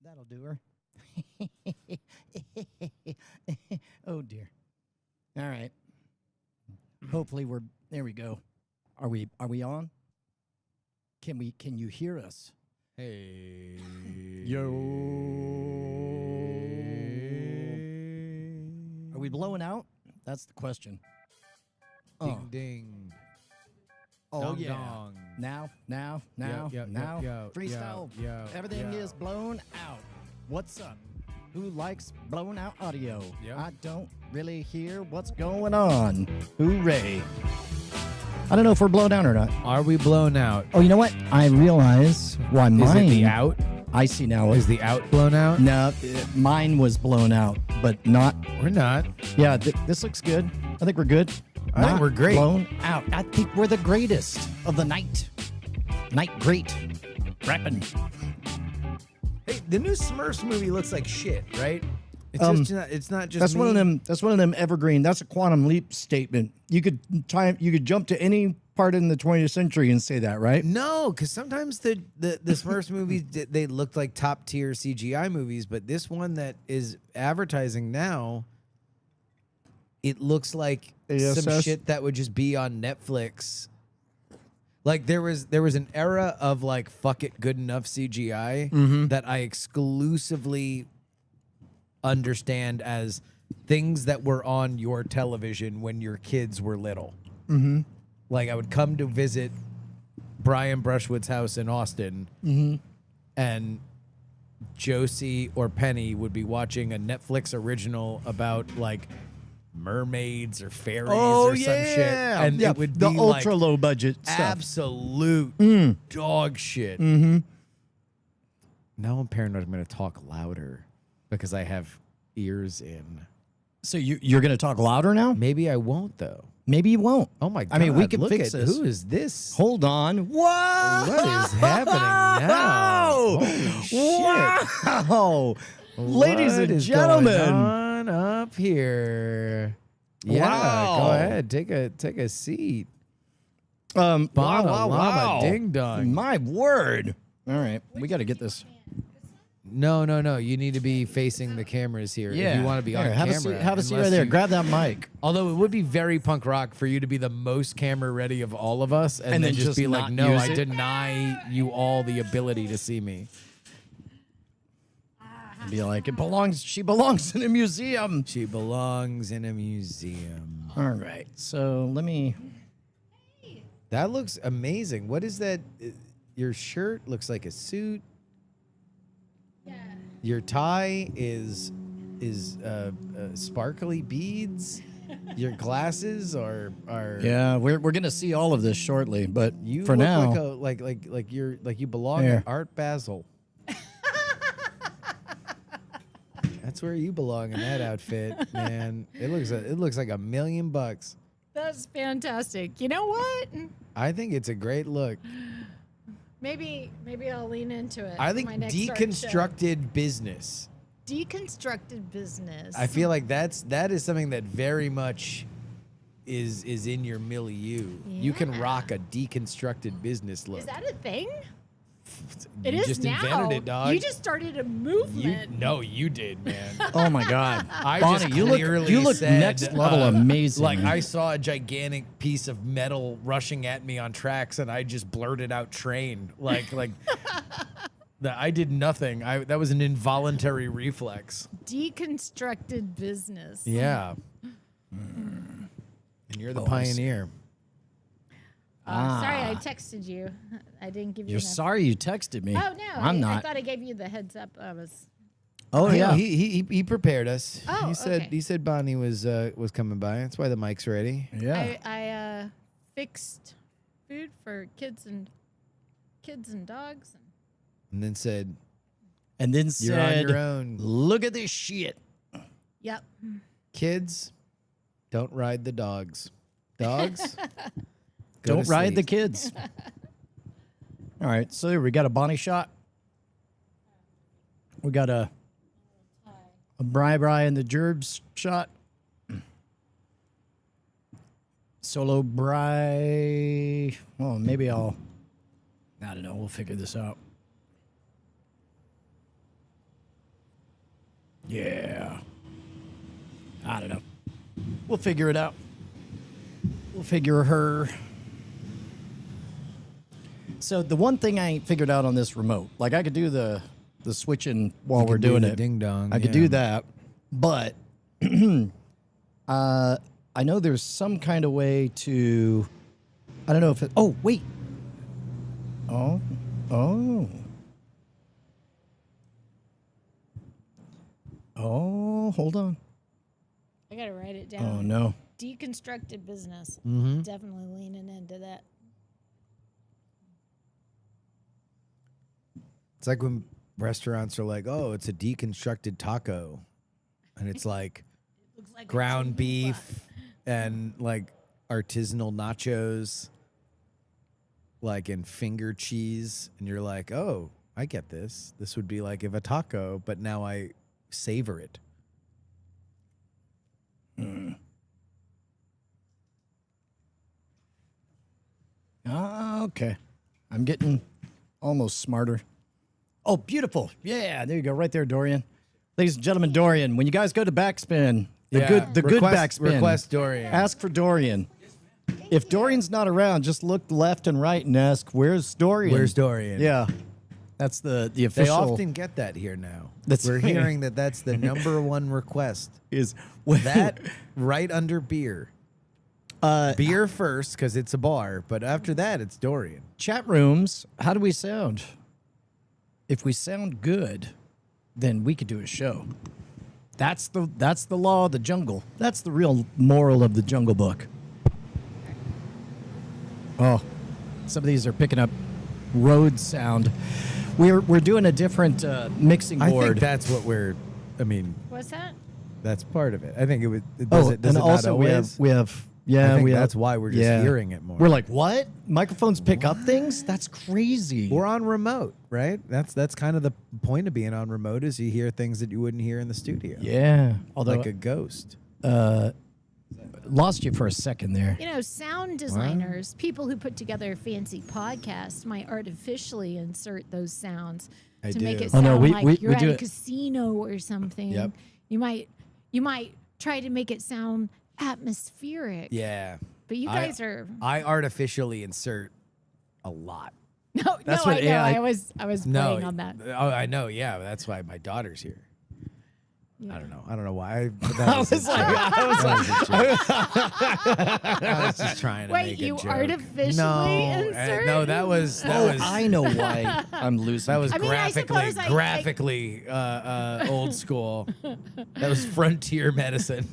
That'll do her. Oh dear. All right. Hopefully we're there we go. Are we on? Can you hear us? Hey. Yo. Are we blowing out? That's the question. Ding ding. Oh Dong yeah. dong. Now. Yo. Freestyle. Everything is blown out. What's up? Who likes blown out audio? Yep. I don't really hear what's going on. Hooray. I don't know if we're blown out or not. Are we blown out? Oh, you know what? I realize why mine. Is it the out? I see now. Is the out blown out? No, mine was blown out, but not. We're not. Yeah, this looks good. I think we're good. I think we're great. Blown out. I think we're the greatest of the night. Night great. Rapping. Hey, the new Smurfs movie looks like shit, right? It's it's not just That's me. one of them. That's one of them evergreen. That's a quantum leap statement. You could jump to any part in the 20th century and say that, right? No, because sometimes the Smurfs movies they looked like top tier CGI movies, but this one that is advertising now, it looks like some ASS? shit that would just be on Netflix. Like there was an era of like fuck it good enough CGI that I exclusively understand as things that were on your television when your kids were little. Mm-hmm. Like I would come to visit Brian Brushwood's house in Austin, and Josie or Penny would be watching a Netflix original about like mermaids or fairies or some shit, and it would the be ultra like low budget stuff. absolute dog shit. Now I'm paranoid I'm going to talk louder because I have ears in. So you're going to talk louder now? Maybe I won't though. Maybe you won't. Oh my god! I mean, we can look fix at, this. Who is this? Hold on. Whoa! What is happening now? Holy shit! Wow! Ladies What and is gentlemen. going on up here? Yeah, Wow. go ahead. Take a seat. Wow, Llama ding dong. My word. All right, we got to get this. No. You need to be facing the cameras here if you want to be on Here, have camera. Have a seat unless right there. you- Grab that mic. Although it would be very punk rock for you to be the most camera ready of all of us, and, And then then just just be like, not "No, use I it?" deny you all the ability to see me." Be like, she belongs in a museum. She belongs in a museum. All right, so let me. That looks amazing. What is that? Your shirt looks like a suit. Yeah. Your tie is sparkly beads. Your glasses are Yeah, we're gonna see all of this shortly, but you for look now, like you belong Here. at Art Basel. That's where you belong in that outfit, man. It looks like $1 million. That's fantastic. You know what? I think it's a great look. Maybe I'll lean into it. I for think my next art show. deconstructed business. Deconstructed business. I feel like that is something that very much is in your milieu. You can Yeah. rock a deconstructed business look. Is that a thing? You It is just now. invented it, dog. You just started a movement. You did, man. oh my God, I Bonnie, just you look clearly said, next level amazing. Like I saw a gigantic piece of metal rushing at me on tracks, and I just blurted out "train." Like that. I did nothing. That was an involuntary reflex. Deconstructed business. Yeah. And you're the Oh, I see. pioneer. Sorry, I texted you. I didn't give you. You're enough. sorry you texted me. Oh no, I'm I not. thought I gave you the heads up. I was. Oh You know, yeah, he prepared us. Oh, okay. He said Bonnie was coming by. That's why the mic's ready. yeah. I fixed food for kids and dogs. And then said, And then "You're on said, your own, "Look at this shit." Yep. kids. Don't ride the dogs. Dogs, go Don't to ride the sleep." kids. All right, so we got a Bonnie shot. We got a Bri and the Gerbs shot. Solo Bri. Well, maybe I don't know. We'll figure this out. Yeah. I don't know. We'll figure it out. We'll figure her. So the one thing I ain't figured out on this remote, like I could do the switching while we're could do doing the it. ding dong, I could yeah. do that, but I know there's some kind of way to. I don't know if it. Oh wait. Oh. Oh, hold on. I gotta write it down. Oh no. Deconstructed business. Mm-hmm. Definitely leaning into that. It's like when restaurants are like, "Oh, it's a deconstructed taco," and it's like Looks like a ground chicken beef butt. and like artisanal nachos, like in finger cheese, and you're like, "Oh, I get this. This would be like if a taco, but now I savor it." Okay. I'm getting almost smarter. Oh, beautiful. Yeah, there you go. Right there, Dorian. Ladies and gentlemen, Dorian, when you guys go to backspin, the good backspin, Request Dorian. ask for Dorian. If Dorian's not around, just look left and right and ask, where's Dorian? Where's Dorian? Yeah. That's the They official often get that here now. That's We're right. hearing that that's the number one request. is That right under beer. Beer first because it's a bar, but after that it's Dorian. chat rooms, how do we sound? If we sound good, then we could do a show. That's the law of the jungle. That's the real moral of the Jungle Book. Oh, some of these are picking up road sound. We're doing a different mixing I board. think that's what I mean, What's that? that's part of it. I think it oh, does and it not also always? we have yeah, I think we that's have, why we're just hearing it more. We're like, what? Microphones pick up things? That's crazy. We're on remote, right? That's kind of the point of being on remote is you hear things that you wouldn't hear in the studio. Yeah. Although Like a ghost. lost you for a second there. You know, sound designers, people who put together fancy podcasts, might artificially insert those sounds I to make do. it Oh, sound no, we- like we you're at do a it. casino or something. Yep. You might try to make it sound atmospheric. Yeah. But you guys are I artificially insert a lot. no, That's no, what I know. AI I was No, playing on that. Oh, I know. Yeah, that's why my daughter's here. Yeah. I don't know. I don't know why. I was like, I was just trying to Wait, make a you joke. artificially no, insert? no, that was oh, I know why I'm losing. that was I mean, I graphically suppose graphically old school. That was frontier medicine.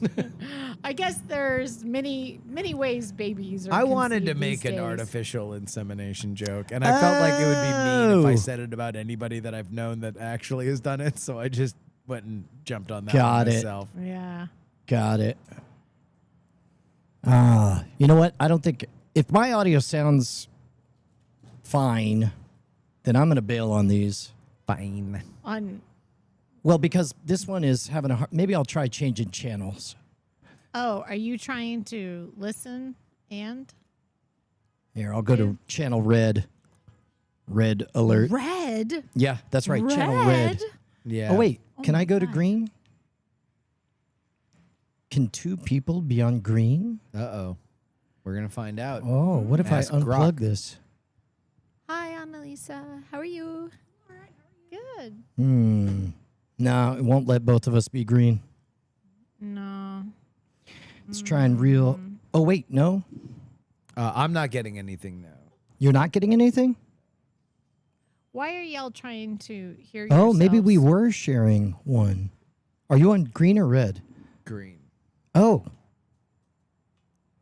I guess there's many ways babies are I wanted to conceived make these an days. artificial insemination joke, and I felt like it would be mean if I Oh. said it about anybody that I've known that actually has done it. So I just went and jumped on that Got one it. myself. Yeah. Got it. You know what? I don't think if my audio sounds fine, then I'm going to bail on these. Fine. On Well, because this one is having a hard, maybe I'll try changing channels. are you trying to listen and Here, I'll go to channel red. Red alert. red? Yeah, that's right. Channel red. Yeah. Oh, wait. Oh Can my I go to God. green? Can two people be on green? Uh-oh. We're gonna find out. Oh, what if Ask I unplug Grok. this? Hi, Annalisa. How are you? Good. No, it won't let both of us be green. No. Let's try and reel. Oh, wait, no? I'm not getting anything now. You're not getting anything? Why are y'all trying to hear Oh, maybe we yourselves? were sharing one. Are you on green or red? Green. Oh.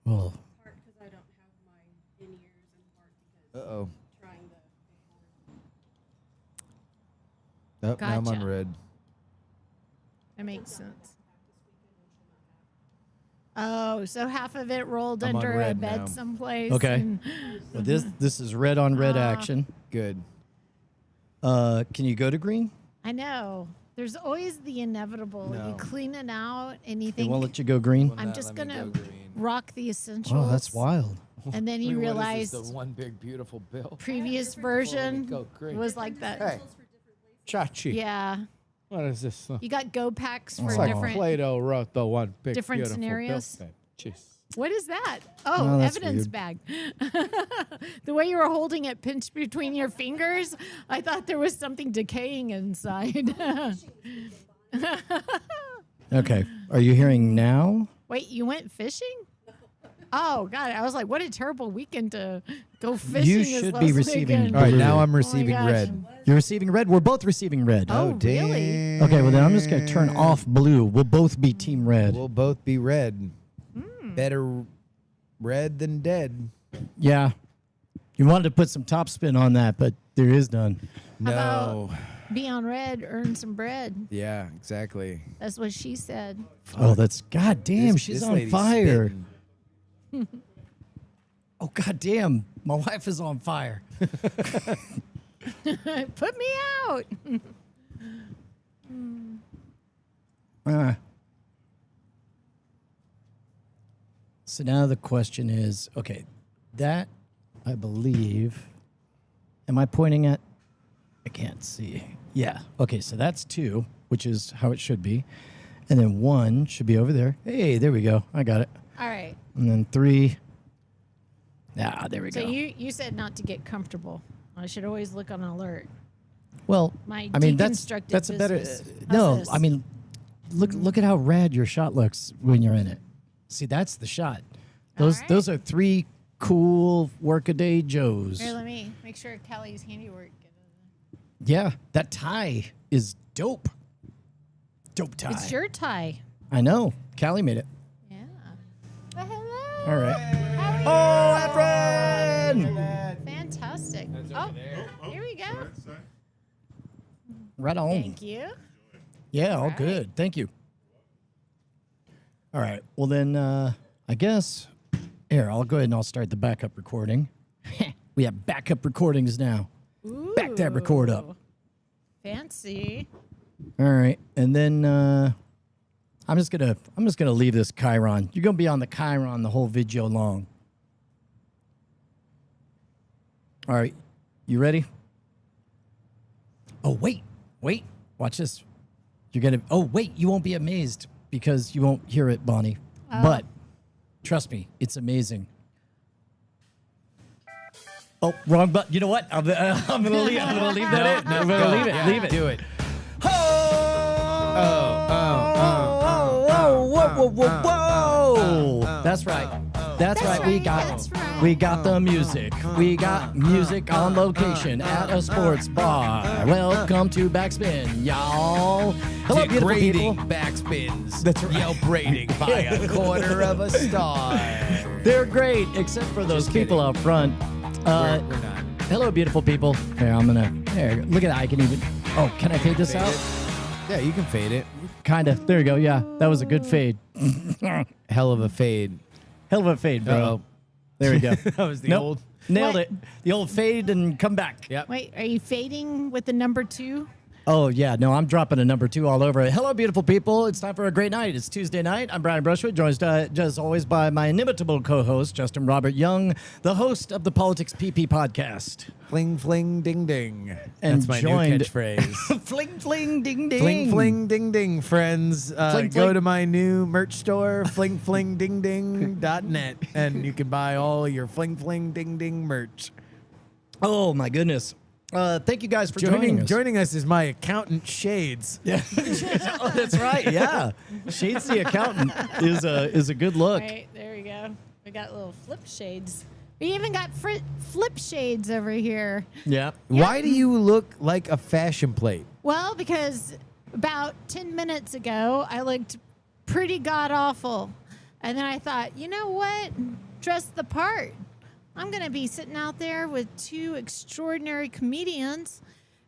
Well, Part because I don't have my in-ears and part because Uh-oh. trying to Oh, now I'm on Gotcha. red. That makes sense. Oh, so half of it rolled I'm on under a red bed now. someplace. Okay. and- well, this is red on red action. Good. Can you go to green? I know. There's always the inevitable. No. You clean it out and you They think, won't let you go green? I'm just going to go green. rock the essentials. Oh, that's wild. And then you realize the one big beautiful bill. previous version go green. was like that. Hey, Chachi. Yeah. What is this? You got go packs for It's like different. Plato wrote the one big different beautiful scenarios? building. Jeez. What is that? Oh, Oh, that's evidence weird. bag. The way you were holding it pinched between your fingers, I thought there was something decaying inside. Okay. Are you hearing now? Wait, you went fishing? Oh God! I was like, what a terrible weekend to go fishing. You this should last be receiving weekend. All right, now Blue. I'm receiving gosh. red. You're receiving red. We're both receiving red. Oh, really? damn. Okay, well then I'm just gonna turn off blue. We'll both be team red. We'll both be red. Hmm. Better red than dead. Yeah. You wanted to put some top spin on that, but there is none. No. Be on red, earn some bread. Yeah, exactly. That's what she said. Oh, that's god damn, This- she's this on lady's fire. spitting. Oh god damn, my wife is on fire. Put me out. So now the question is, okay, that I believe. Am I pointing at? I can't see. Yeah. Okay, so that's 2, which is how it should be. And then 1 should be over there. Hey, there we go. I got it. All right. And then 3. There we So go. you said not to get comfortable. I should always look on alert. Well, My I mean deconstructed that's a better. business. How's No, this? I mean, look at how rad your shot looks when you're in it. See, that's the shot. Those right. those are 3 cool workaday Joes. Here, let me make sure Kelly's handiwork. Yeah, that tie is dope. Dope tie. It's your tie. I know. Callie made it. Yeah. Well, hello. All right. How are Oh, Efren! you? Fantastic. Oh, here we go. Right on. Thank you. Yeah, all right. good. Thank you. All right. Well, then, I guess, here, I'll go ahead and I'll start the backup recording. We have backup recordings now. Back that record up. Ooh. Fancy. All right. And then I'm just gonna leave this Chiron. You're gonna be on the Chiron the whole video long. All right. You ready? Oh, wait. Watch this. You won't be amazed because you won't hear it, Bonnie. But trust me, it's amazing. Oh, wrong button. You know what? I'm gonna leave. I'm gonna leave that in. I'm gonna leave it. Yeah, Leave it. Do it. Whoa. That's right. That's right. We got That's right. we got the music. We got music on location at a sports bar. Welcome to Backspin, y'all. Hello, beautiful people. Degrading backspins. That's right. Yelp rating by a quarter of a star. They're great, except for those Just people kidding. up front. We're not. Hello, beautiful people. Here, I'm gonna. There, look at that. I can even. Oh, can I fade this Fade out? it. Yeah, you can fade it. Kind of. There you go. Yeah, that was a good fade. Hell of a fade. Hell of a fade, bro. Uh-oh. There we go. That was the Nope. old. Nailed What? it. The old fade and come back. Yep. Wait, are you fading with the number 2? Oh, yeah. No, I'm dropping a number 2 all over it. Hello, beautiful people. It's time for a great night. It's Tuesday night. I'm Brian Brushwood, joined as always by my inimitable co-host, Justin Robert Young, the host of the Politics PP podcast. Fling, fling, ding, ding. And That's my joined- new catchphrase. Fling, fling, ding, ding. Fling, fling, ding, ding, friends. Fling, Go fling. to my new merch store, flingflingdingding.net, and you can buy all your fling, fling, ding, ding merch. Oh, my goodness. Thank you guys for joining us. Joining us is my accountant, Shades. Yeah. Oh, that's right. Yeah. Shades the accountant is a good look. Right, there we go. We got little flip shades. We even got flip shades over here. Yeah. Why do you look like a fashion plate? Well, because about 10 minutes ago, I looked pretty god-awful. And then I thought, you know what? Dress the part. I'm going to be sitting out there with 2 extraordinary comedians,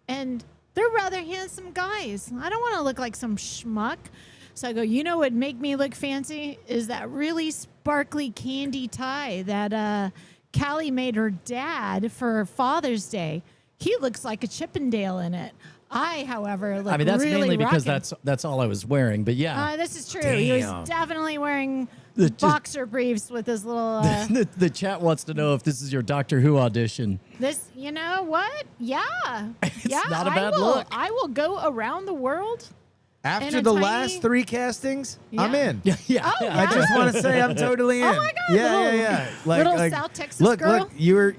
and they're rather handsome guys. I don't want to look like some schmuck. So I go, you know what would make me look fancy is that really sparkly candy tie that Callie made her dad for Father's Day. He looks like a Chippendale in it. I, however, look I mean, that's really mainly because rocking. that's all I was wearing. But yeah, This is true. He was Damn. definitely wearing The- boxer briefs with his little. the chat wants to know if this is your Doctor Who audition. This, you know what? Yeah, yeah. not a I bad will, look. I will go around the world. After a the tiny- last 3 castings, I'm Yeah. in. Yeah, yeah. Oh, I yeah. just want to say I'm totally in. Oh my God, Yeah, little- yeah. little South Texas look, girl? Look, you're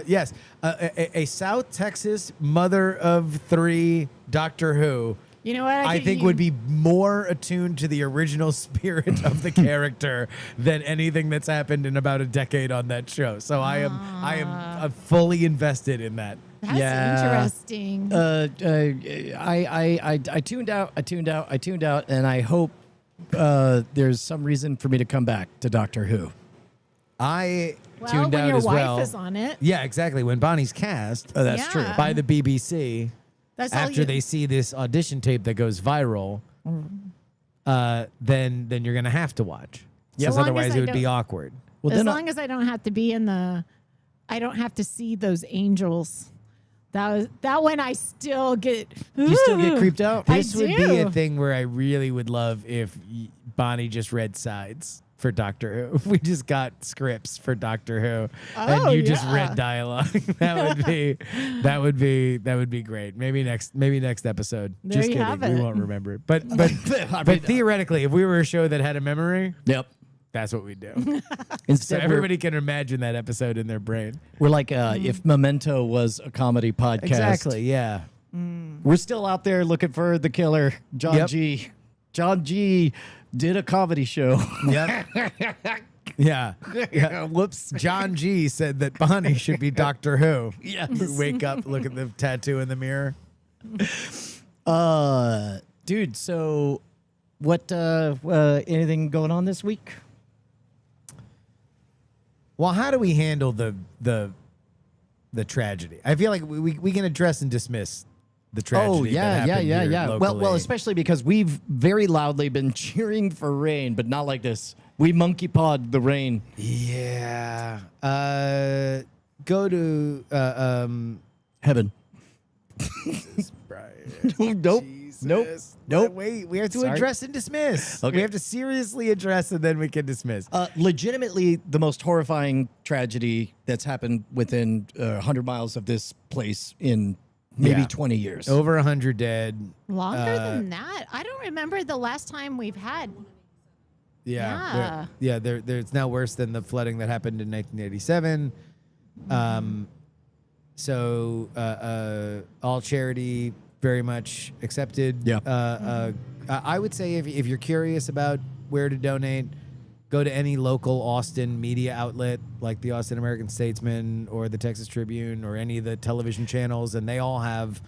yes, a South Texas mother of 3 Doctor Who. You know what? I think would be more attuned to the original spirit of the character than anything that's happened in about a decade on that show. So I am fully invested in that. That's Yeah. interesting. I tuned out, and I hope there's some reason for me to come back to Doctor Who. I well, tuned when out your as wife well. is on it, Yeah, exactly. When Bonnie's cast That's Yeah. true. by the BBC, that's all after you. they see this audition tape that goes viral, then you're gonna have to watch. Yeah. Because So long as otherwise I it would be don't- awkward. Well, as then long as I don't have to be in the, I don't have to see those angels. That one I still get. you still get Ooh. creeped out. I This would be a do. thing where I really would love if Bonnie just read sides for Doctor Who. If we just got scripts for Doctor Who Oh, and you just yeah. read dialogue, that would be great. Maybe next episode. There just you kidding. have We it. won't remember it. But but mean, theoretically, if we were a show that had a memory, Yep. that's what we'd do. So Instead, everybody can imagine that episode in their brain. we're like if Memento was a comedy podcast. Yeah. We're still out there looking for the killer, John Yep. G. John G. did a comedy show. Yep. Yeah. Whoops. John G said that Bonnie should be Doctor Who. Yes. Wake up, look at the tattoo in the mirror. Dude. So, what? Anything going on this week? Well, how do we handle the tragedy? I feel like we can address and dismiss the tragedy. Oh yeah, that yeah, happened yeah, here yeah. Well, locally. especially because we've very loudly been cheering for rain, but not like this. We monkey pawed the rain. Yeah. Go to Heaven. Brian. Nope. Nope. Nope. Wait, we have to Sorry. address and dismiss. Okay. We have to seriously address and then we can dismiss. Legitimately, the most horrifying tragedy that's happened within 100 miles of this place in maybe Yeah. 20 years. Over 100 dead. Longer than that. I don't remember the last time we've had. Yeah. It's now worse than the flooding that happened in 1987. So all charity very much accepted. Yeah. I would say if you're curious about where to donate, go to any local Austin media outlet like the Austin American Statesman or the Texas Tribune or any of the television channels, and they all have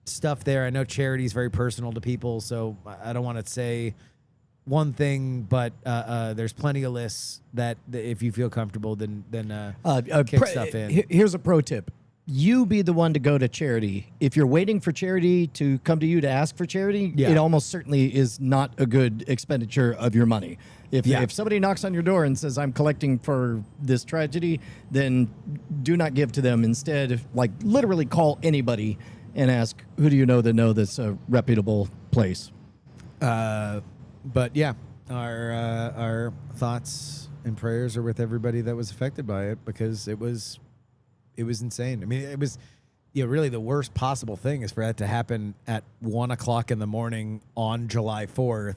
stuff there. I know charity is very personal to people, so I don't want to say one thing, but there's plenty of lists that if you feel comfortable, then kick stuff in. Here's a pro tip. You be the one to go to charity. If you're waiting for charity to come to you to ask for charity, Yeah. it almost certainly is not a good expenditure of your money. If somebody knocks on your door and says, I'm collecting for this tragedy, then do not give to them. Instead, like literally call anybody and ask, who do you know that's a reputable place? But yeah, our thoughts and prayers are with everybody that was affected by it because it was insane. I mean, it was really the worst possible thing is for that to happen at 1:00 in the morning on July 4th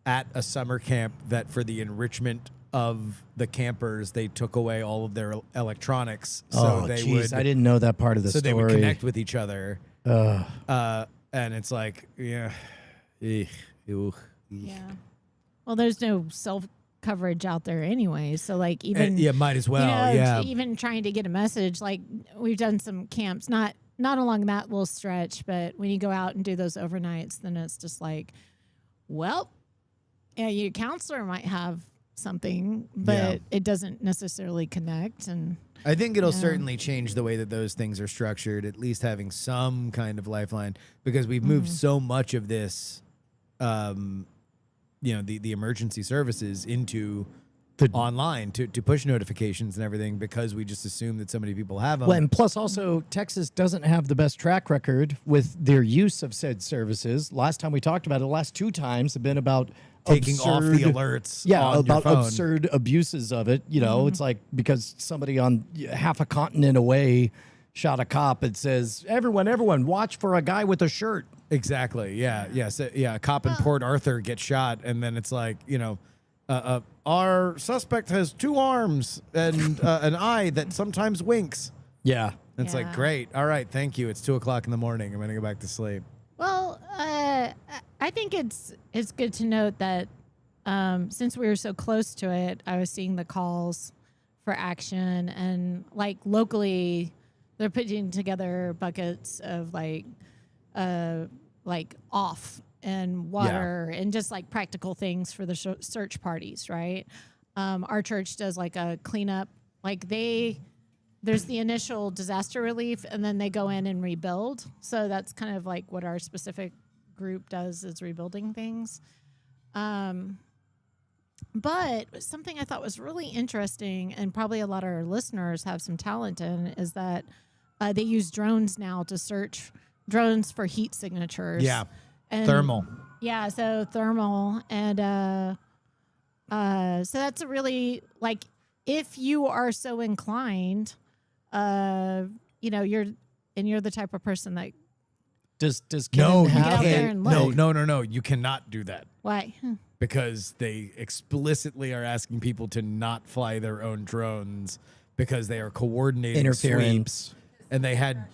at a summer camp that for the enrichment of the campers, they took away all of their electronics. So they would, I didn't know that part of the so story. they would connect with each other. And it's like, yeah. Ew. Yeah. Well, there's no self coverage out there anyway. So like even Yeah, might as well. you know, yeah. even trying to get a message, like we've done some camps, not along that little stretch, but when you go out and do those overnights, then it's just like, well, yeah, your counselor might have something, but Yeah. it doesn't necessarily connect. And I think it'll Yeah. certainly change the way that those things are structured, at least having some kind of lifeline, because we've moved so much of this, the emergency services into online to push notifications and everything because we just assume that so many people have them. Well, and plus also Texas doesn't have the best track record with their use of said services. Last time we talked about it, the last 2 times have been about Taking off the absurd- alerts Yeah, on your about phone. absurd abuses of it. You know, it's like because somebody on half a continent away shot a cop. It says, everyone, watch for a guy with a shirt. Exactly. Yeah. Yeah. So, yeah. A cop in Port Arthur gets shot, and then it's like, our suspect has 2 arms and an eye that sometimes winks. Yeah. It's like, Yeah. great. All right. Thank you. It's 2:00 in the morning. I'm going to go back to sleep. Well, I think it's good to note that since we were so close to it, I was seeing the calls for action, and like locally, they're putting together buckets of like off and water and just like practical things for the search parties, right? Our church does like a cleanup, like there's the initial disaster relief, and then they go in and rebuild. So that's kind of like what our specific group does, is rebuilding things. But something I thought was really interesting, and probably a lot of our listeners have some talent in, is that they use drones now to search drones for heat signatures. Yeah. And Thermal. Yeah, so thermal. And so that's a really, like, if you are so inclined, you're the type of person that, Does No, Ken you Get out there can't. and No, look. no. You cannot do that why? because they explicitly are asking people to not fly their own drones because they are coordinating Interference. sweeps. And they had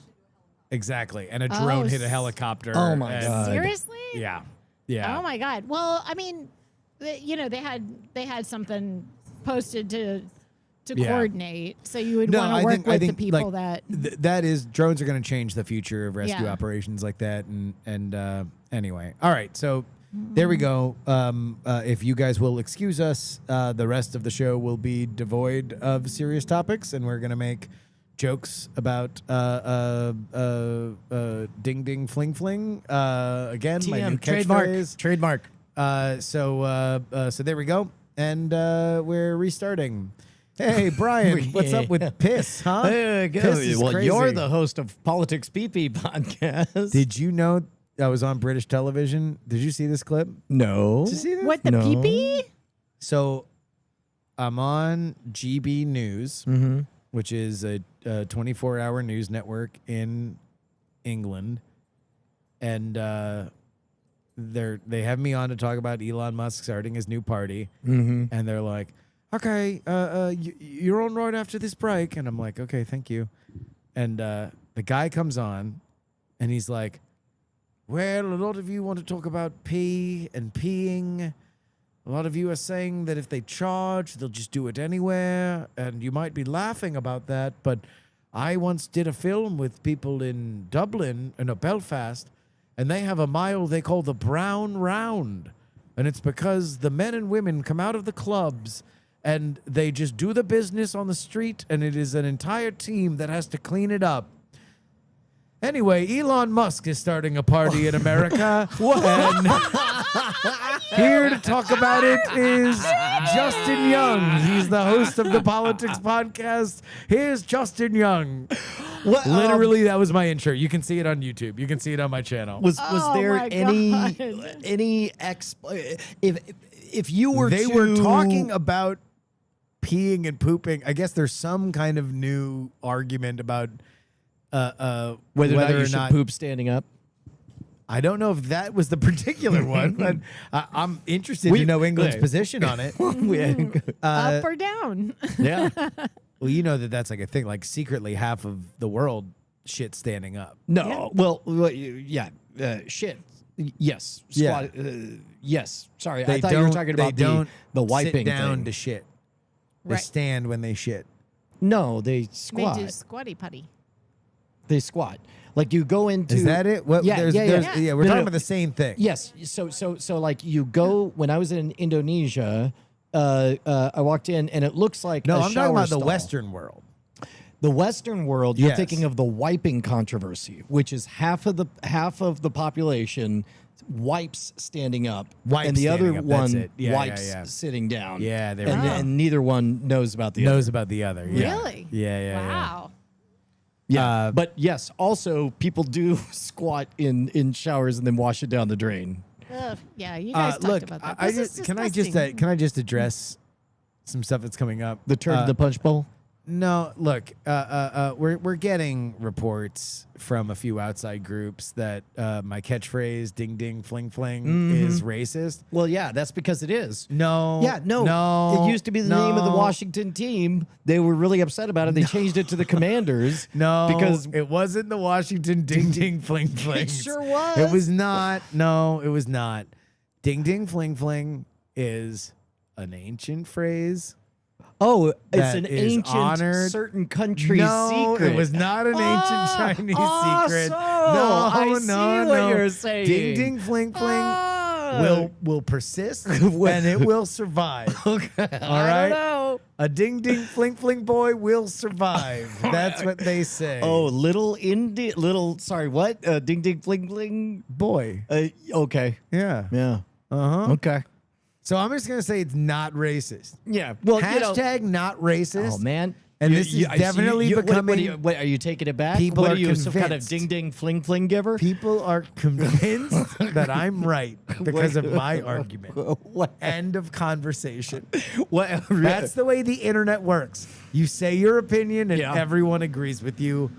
exactly, and a drone hit a helicopter. Oh, my and- God. Seriously? Yeah, yeah. Oh my God. Well, I mean, they had something posted to Yeah. coordinate, so you would No, want I to work think- I with the think, people like, that. that is drones are going to change the future of rescue Yeah. operations like that. And anyway, all right. So there we go. If you guys will excuse us, the rest of the show will be devoid of serious topics, and we're going to make jokes about ding ding fling fling. Again, my new catchphrase. Trademark. So there we go, and we're restarting. Hey Brian, what's up with piss, huh? Hey, go. Piss is Well, crazy. you're the host of Politics PP podcast. Did you know I was on British television? Did you see this clip? no. Did you see this? What, the No. pee-pee? So I'm on GB News, which is a 24-hour news network in England, and they have me on to talk about Elon Musk starting his new party, and they're like, "Okay, you're on right after this break," and I'm like, "Okay, thank you." And the guy comes on, and he's like, "Well, a lot of you want to talk about pee and peeing. A lot of you are saying that if they charge, they'll just do it anywhere, and you might be laughing about that, but I once did a film with people in Dublin, Belfast, and they have a mile they call the Brown Round, and it's because the men and women come out of the clubs and they just do the business on the street, and it is an entire team that has to clean it up. Anyway, Elon Musk is starting a party in America. And here to talk about it is Justin Young. He's the host of the Politics Podcast. Here's Justin Young. What, Literally, that was my intro. You can see it on YouTube. You can see it on my channel. was Oh there my any if you were They to, were talking about peeing and pooping. I guess there's some kind of new argument about whether or not you or should not poop standing up. I don't know if that was the particular one, but I'm interested to know England's position on it. Up or down? Yeah. Well, you know that's like a thing. Like secretly, half of the world shit standing up. No. Yeah. Well, yeah. Shit. Yes. Yeah. Squat, yes. Sorry, They I thought you were don't- talking they about don't the wiping sit down thing. to shit. They Right. stand when they shit. No, they They squat. do squatty putty. They squat. Like you go into. Is that it? What? Yeah, there's, yeah, there's, yeah. We're No, talking no. about the same thing. Yes. So like you go. When I was in Indonesia, I walked in and it looks like No, a I'm talking shower about the stall. Western world. The Western world, you're Yes. thinking of the wiping controversy, which is half of the population wipes standing up, Wipes and the other standing up, that's one it. Yeah, wipes yeah. sitting down. Yeah, there we and, go. and neither one knows about the other. Knows about the other. Yeah. Really? Yeah. Wow. Yeah, but yes, also people do squat in showers and then wash it down the drain. Ugh, yeah, you guys talked Look, about that. I This is just can I just disgusting. can I just address some stuff that's coming up? The turd in the punch bowl. No, look, we're getting reports from a few outside groups that my catchphrase "ding ding fling fling" is racist. Well, yeah, that's because it is. No, Yeah, no. It used to be the name of the Washington team. They were really upset about it. They changed it to the Commanders. No, because it wasn't the Washington ding ding fling fling. It sure was. It was not. No, it was not. Ding ding fling fling is an ancient phrase. oh, it's that an is ancient honored. certain country's No, secret. it was not an ancient Chinese secret. So, No, I no, see what no. you're saying. Ding ding fling fling will persist and it will survive. Okay. All right. I don't know. A ding ding fling fling boy will survive. That's what they say. Oh, sorry, what? Ding ding fling fling. boy. Okay. Yeah. Yeah. Uh-huh. Okay. So I'm just gonna say it's not racist. Yeah. Well, Hashtag not racist. Oh man. And this is definitely becoming- What, are you taking it back? People what are are you, some kind of convinced. ding ding fling fling giver? People are convinced that I'm right because of my argument. What? End of conversation. What? That's the way the internet works. You say your opinion and Yeah. everyone agrees with you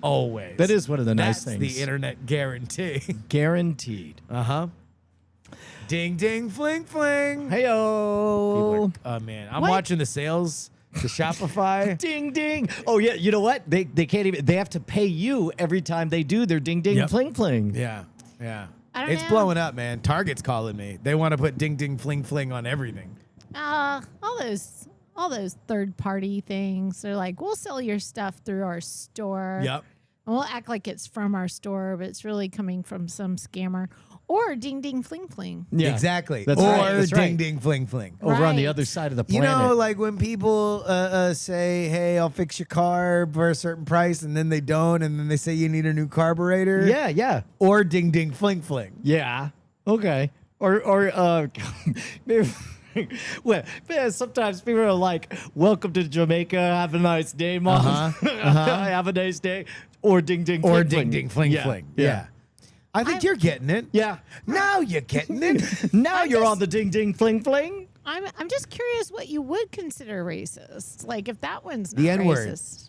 always. That is one of the nice That's things. the internet guarantee. Guaranteed. Uh-huh. Ding ding fling fling. Heyo. Oh man, I'm What? watching the sales to Shopify. Ding ding. Oh yeah, you know what? They can't even. They have to pay you every time they do their ding ding Yep. fling fling. Yeah. Yeah. I don't It's know. blowing up, man. Target's calling me. They want to put ding ding fling fling on everything. all those third party things. They're like, we'll sell your stuff through our store. Yep. And we'll act like it's from our store, but it's really coming from some scammer. Or ding ding fling fling. Yeah. Exactly. That's or right, that's ding right. ding fling fling. Over on the Right. other side of the You planet. know, like when people say, "Hey, I'll fix your car for a certain price," and then they don't, and then they say you need a new carburetor. yeah, yeah, Or ding ding fling fling. yeah. Okay. Or maybe. Well, man, sometimes people are like, "Welcome to Jamaica. Have a nice day, mom. Have a nice day." Or ding ding. Or fling, ding fling. ding fling Yeah, fling. Yeah. Yeah. I think you're getting it. Yeah. Now you're getting it. Now you're on the ding ding fling fling. I'm just curious what you would consider racist. Like if that one's not The N-word. racist.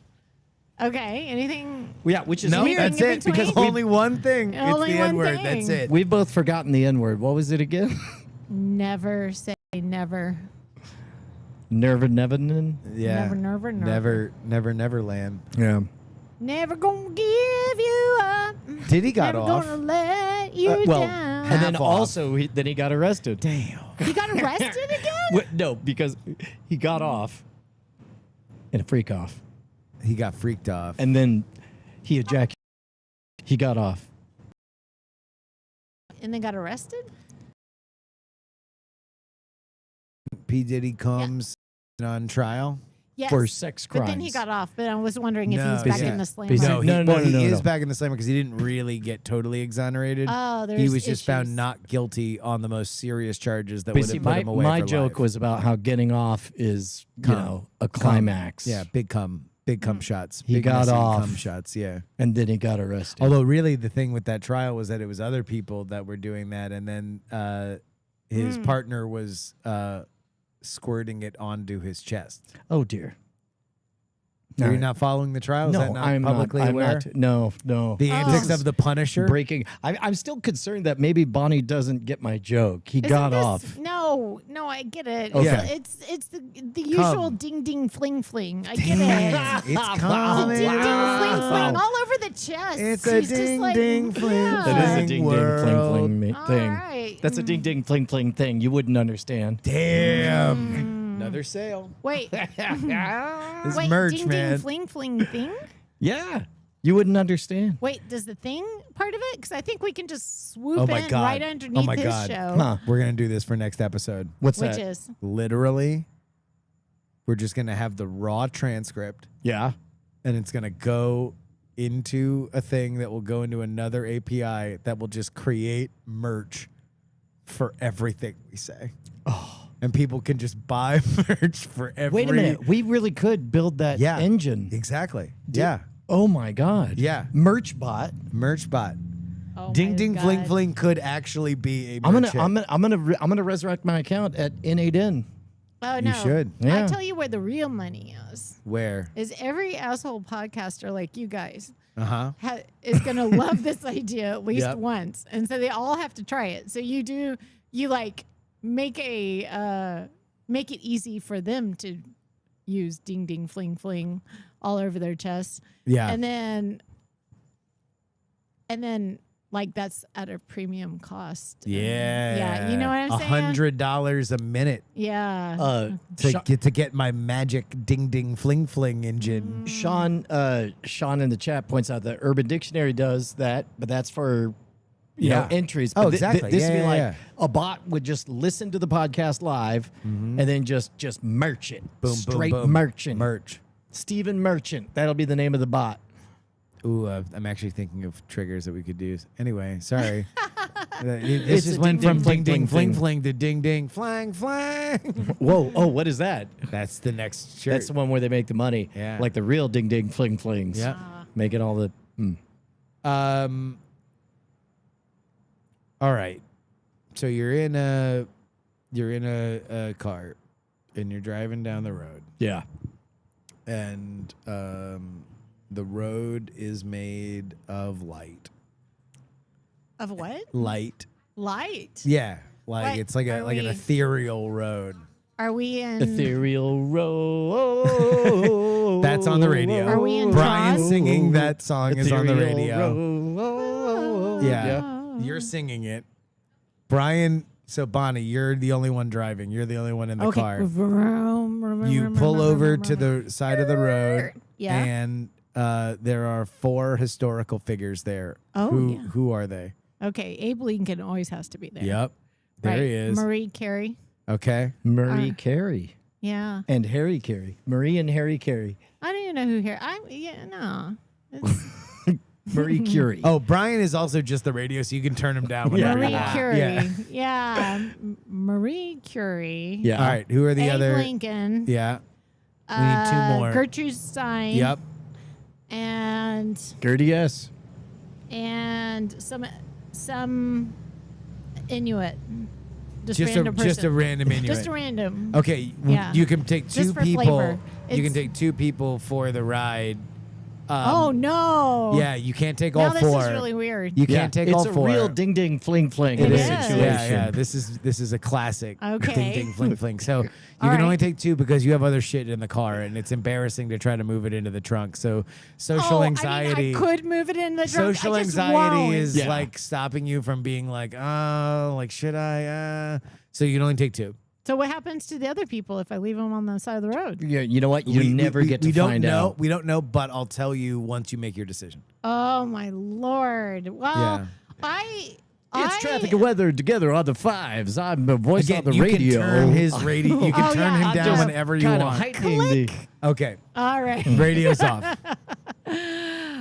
Okay. Anything? Yeah, which is No, Weird that's in it. Because between? only one thing. Only it's the one N-word. thing. That's it. We've both forgotten the N word. What was it again? Never say never. Nerva Nevenin. Yeah. Never. Neverland. Yeah. Never gonna give you up. Diddy got Never off. gonna let you Well, down. and then Half off. also then he got arrested. Damn. He got arrested again? No, because he got off in a freak off, He got freaked off. and then he ejaculated. He got off. And then got arrested? P. Diddy comes on trial. Yes. For sex But crimes. then he got off. But I was wondering if No, he's back yeah. in the slammer. Basically- No, he, No, no, well, no, no, he is no. back in the slammer because he didn't really get totally exonerated. Oh, there's He was just found issues. not guilty on the most serious charges that But would see, have put my, him away my for joke life. was about how getting off is, you Cum. know, a climax. Yeah, big cum shots. He Big got messy off. cum shots. Yeah. And then he got arrested. Although really the thing with that trial was that it was other people that were doing that, and then his partner was squirting it onto his chest. Oh dear. So All you're right. not following the trial? Is No, that not I'm publicly not. aware? No. The antics of the Punisher. Breaking. I'm still concerned that maybe Bonnie doesn't get my joke. He Isn't got this- off. No, I get it. Okay. It's the usual Cum. ding ding fling fling. I get it. It's Ding coming. ding fling fling Wow. all over the chest. It's a He's just ding like, ding fling yeah. That is a Fling ding world. ding fling All thing. right. That's a ding ding fling fling thing. You wouldn't understand. Damn. Another sale. Wait. This Wait, merch, ding man. ding fling fling thing? Yeah. You wouldn't understand. Wait, does the thing part of it? Because I think we can just swoop Oh my in God. right Oh underneath my his God. show. Huh. We're gonna do this for next episode. What's Which that? is Literally, we're just gonna have the raw transcript, Yeah. and it's gonna go into a thing that will go into another API that will just create merch for everything we say. Oh. And people can just buy merch for every. Wait a minute. We really could build that Yeah. engine. Exactly. Yeah. Oh my God. Yeah. Merch bot. Merch bot. Oh Ding my ding God. fling fling could actually be a I'm merch gonna hit. I'm gonna resurrect my account at N8N. Oh no. should. Yeah. I tell you where the real money is. Where? Is every asshole podcaster like you guys Uh-huh. is going to love this idea at least Yep. once. And so they all have to try it. So you like make it easy for them to use ding, ding, fling, fling all over their chest. Yeah. And then like that's at a premium cost. Yeah. You know what I'm saying? $100 a minute Yeah. to get my magic ding ding fling fling engine. Sean in the chat points out that Urban Dictionary does that, but that's for you know entries. Oh, But exactly. this Yeah, would be yeah, like yeah. a bot would just listen to the podcast live and then just merch it. Boom, Straight boom, boom. merchant. Merch. Stephen Merchant. That'll be the name of the bot. Ooh, I'm actually thinking of triggers that we could use. Anyway, sorry. It's This just a went ding, from ding, ding ding fling, fling fling. fling to ding ding flang flang. Whoa. Oh, what is that? That's the next shirt. That's the one where they make the money. Yeah. Like the real ding ding fling flings. Yeah. Making all the All right. So you're in a car and you're driving down the road. yeah. And the road is made of light. Of what? Light. Light. Yeah. Like What it's like are an we- ethereal road. Are we in Ethereal road. That's on the radio. Are we in Brian Jaws? singing that song is on the Ethereal radio. road. Yeah. You're singing it. Brian, so Bonnie, you're the only one driving. You're the only one in the okay. car. You pull over to the side of the road, Yeah. and there are 4 historical figures there. Oh, yeah. Who are they? Okay, Abe Lincoln always has to be there. Yep, there Right. he is. Marie Carey. Okay, Marie Carey Yeah. and Harry Carey. Marie and Harry Carey. I don't even know who here. No. It's Marie Curie. Oh, Brian is also just the radio, so you can turn him down whenever Marie you want. Curie. Yeah. Yeah. Marie Curie. Yeah. All right, who are the Abe other? Lincoln. Yeah, we need 2 more. Gertrude Stein. Yep. And Gertie S. some Inuit. Just Just random person. a random Inuit. Just a random. Okay, Yeah. you can take 2 Just for people. flavor. You can It's- take 2 people for the ride. Oh no. Yeah, you can't take Now all this 4. is really weird. You can't take it's all a 4. real ding ding fling fling It in this is. situation. Yeah. This is a classic. Okay. Ding ding fling fling. So you All can right. only take 2 because you have other shit in the car, and it's embarrassing to try to move it into the trunk. So social anxiety. I could move it in the trunk. Social I just anxiety won't. is Yeah. like stopping you from being like, oh, like should I? So you can only take 2. So what happens to the other people if I leave them on the side of the road? Yeah, you know what? You never get to don't find know. out. We don't know, but I'll tell you once you make your decision. Oh my lord! Well, Yeah. It's traffic and weather together on the 5s. I'm the voice Again, on the you radio. can turn his radio. You can Oh, turn yeah. him I'm down just whenever you kind of want. heightening the. Okay, All right. radio's off.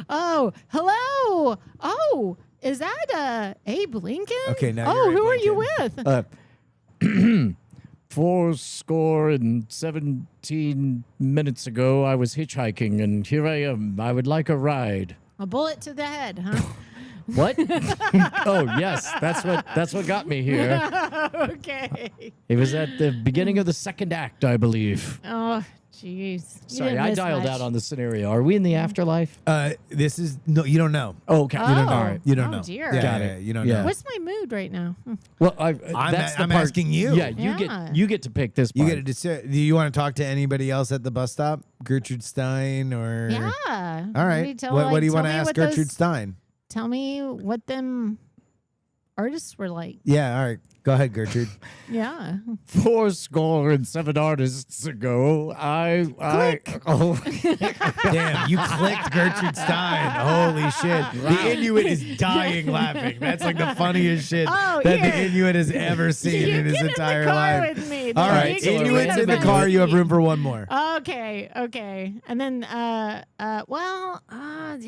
Oh, hello. Oh, is that Abe Lincoln? Okay, now Oh, you're who Abe are you Lincoln. with? 417 minutes ago, I was hitchhiking, and here I am. I would like a ride. A bullet to the head, huh? What? Oh yes, that's what got me here. Okay. It was at the beginning of the 2nd act, I believe. Oh, jeez. You Sorry, didn't I miss dialed much. out on the scenario. Are we in the afterlife? This is no. You don't know. Oh, okay. Oh. You don't know. All right. You don't Oh, know. dear. Yeah, Got yeah, it. You don't Yeah. know. What's my mood right now? Well, I'm that's the I'm part- asking you. Yeah, Yeah. you get to pick this You part. get to decide. Do you want to talk to anybody else at the bus stop? Gertrude Stein or? Yeah. All right. What do you want to ask Gertrude Stein? Tell me what them artists were like. Yeah. All right. Go ahead, Gertrude. Yeah. 407 artists ago, I oh Damn, you clicked Gertrude Stein. Holy shit. The Inuit is dying laughing. That's like the funniest shit Oh, that the here. Inuit has ever seen You in his get entire in the car life. with me. Okay. All then right, you can do Inuits it in the about car. You have me. room for one more. Okay. And then, the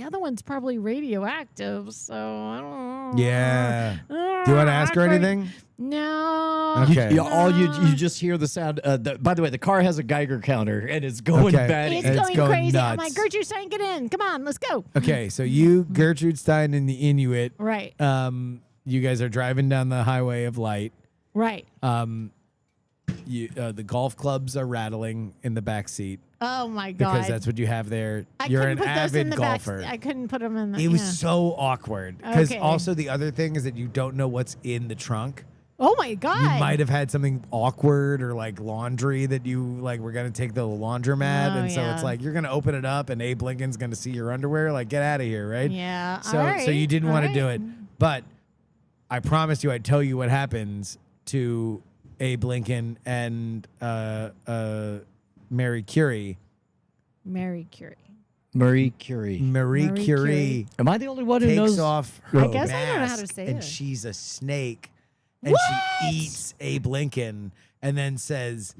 other one's probably radioactive, so I don't know. Yeah. Do you want to ask her awkward. anything? No. Okay. You just hear the sound. By the way, the car has a Geiger counter and it's going Okay. bad. It's It's going going crazy. I'm nuts. like, Gertrude Stein, get in. Come on, let's go. Okay, so you, Gertrude Stein, and the Inuit, Right. you guys are driving down the highway of light. Right. The golf clubs are rattling in the back seat Oh my God. because that's what you have there. I You're couldn't an put those in avid the golfer. back. I couldn't put them in the. It was yeah. so awkward because Okay. also the other thing is that you don't know what's in the trunk. Oh my God. You might have had something awkward or like laundry that you like were gonna take to the laundromat, Oh, and so it's yeah. like you're gonna open it up and Abe Lincoln's gonna see your underwear. Like, get out of here, right? Yeah. So all right. so you didn't all want to right. do it, but I promised you I'd tell you what happens to Abe Lincoln and Mary Curie. Mary Curie. Marie Curie. Marie Marie Curie Curie. Am I the only one who takes knows? off her I guess I don't know how to mask say and it. she's a snake and What? she eats Abe Lincoln and then says,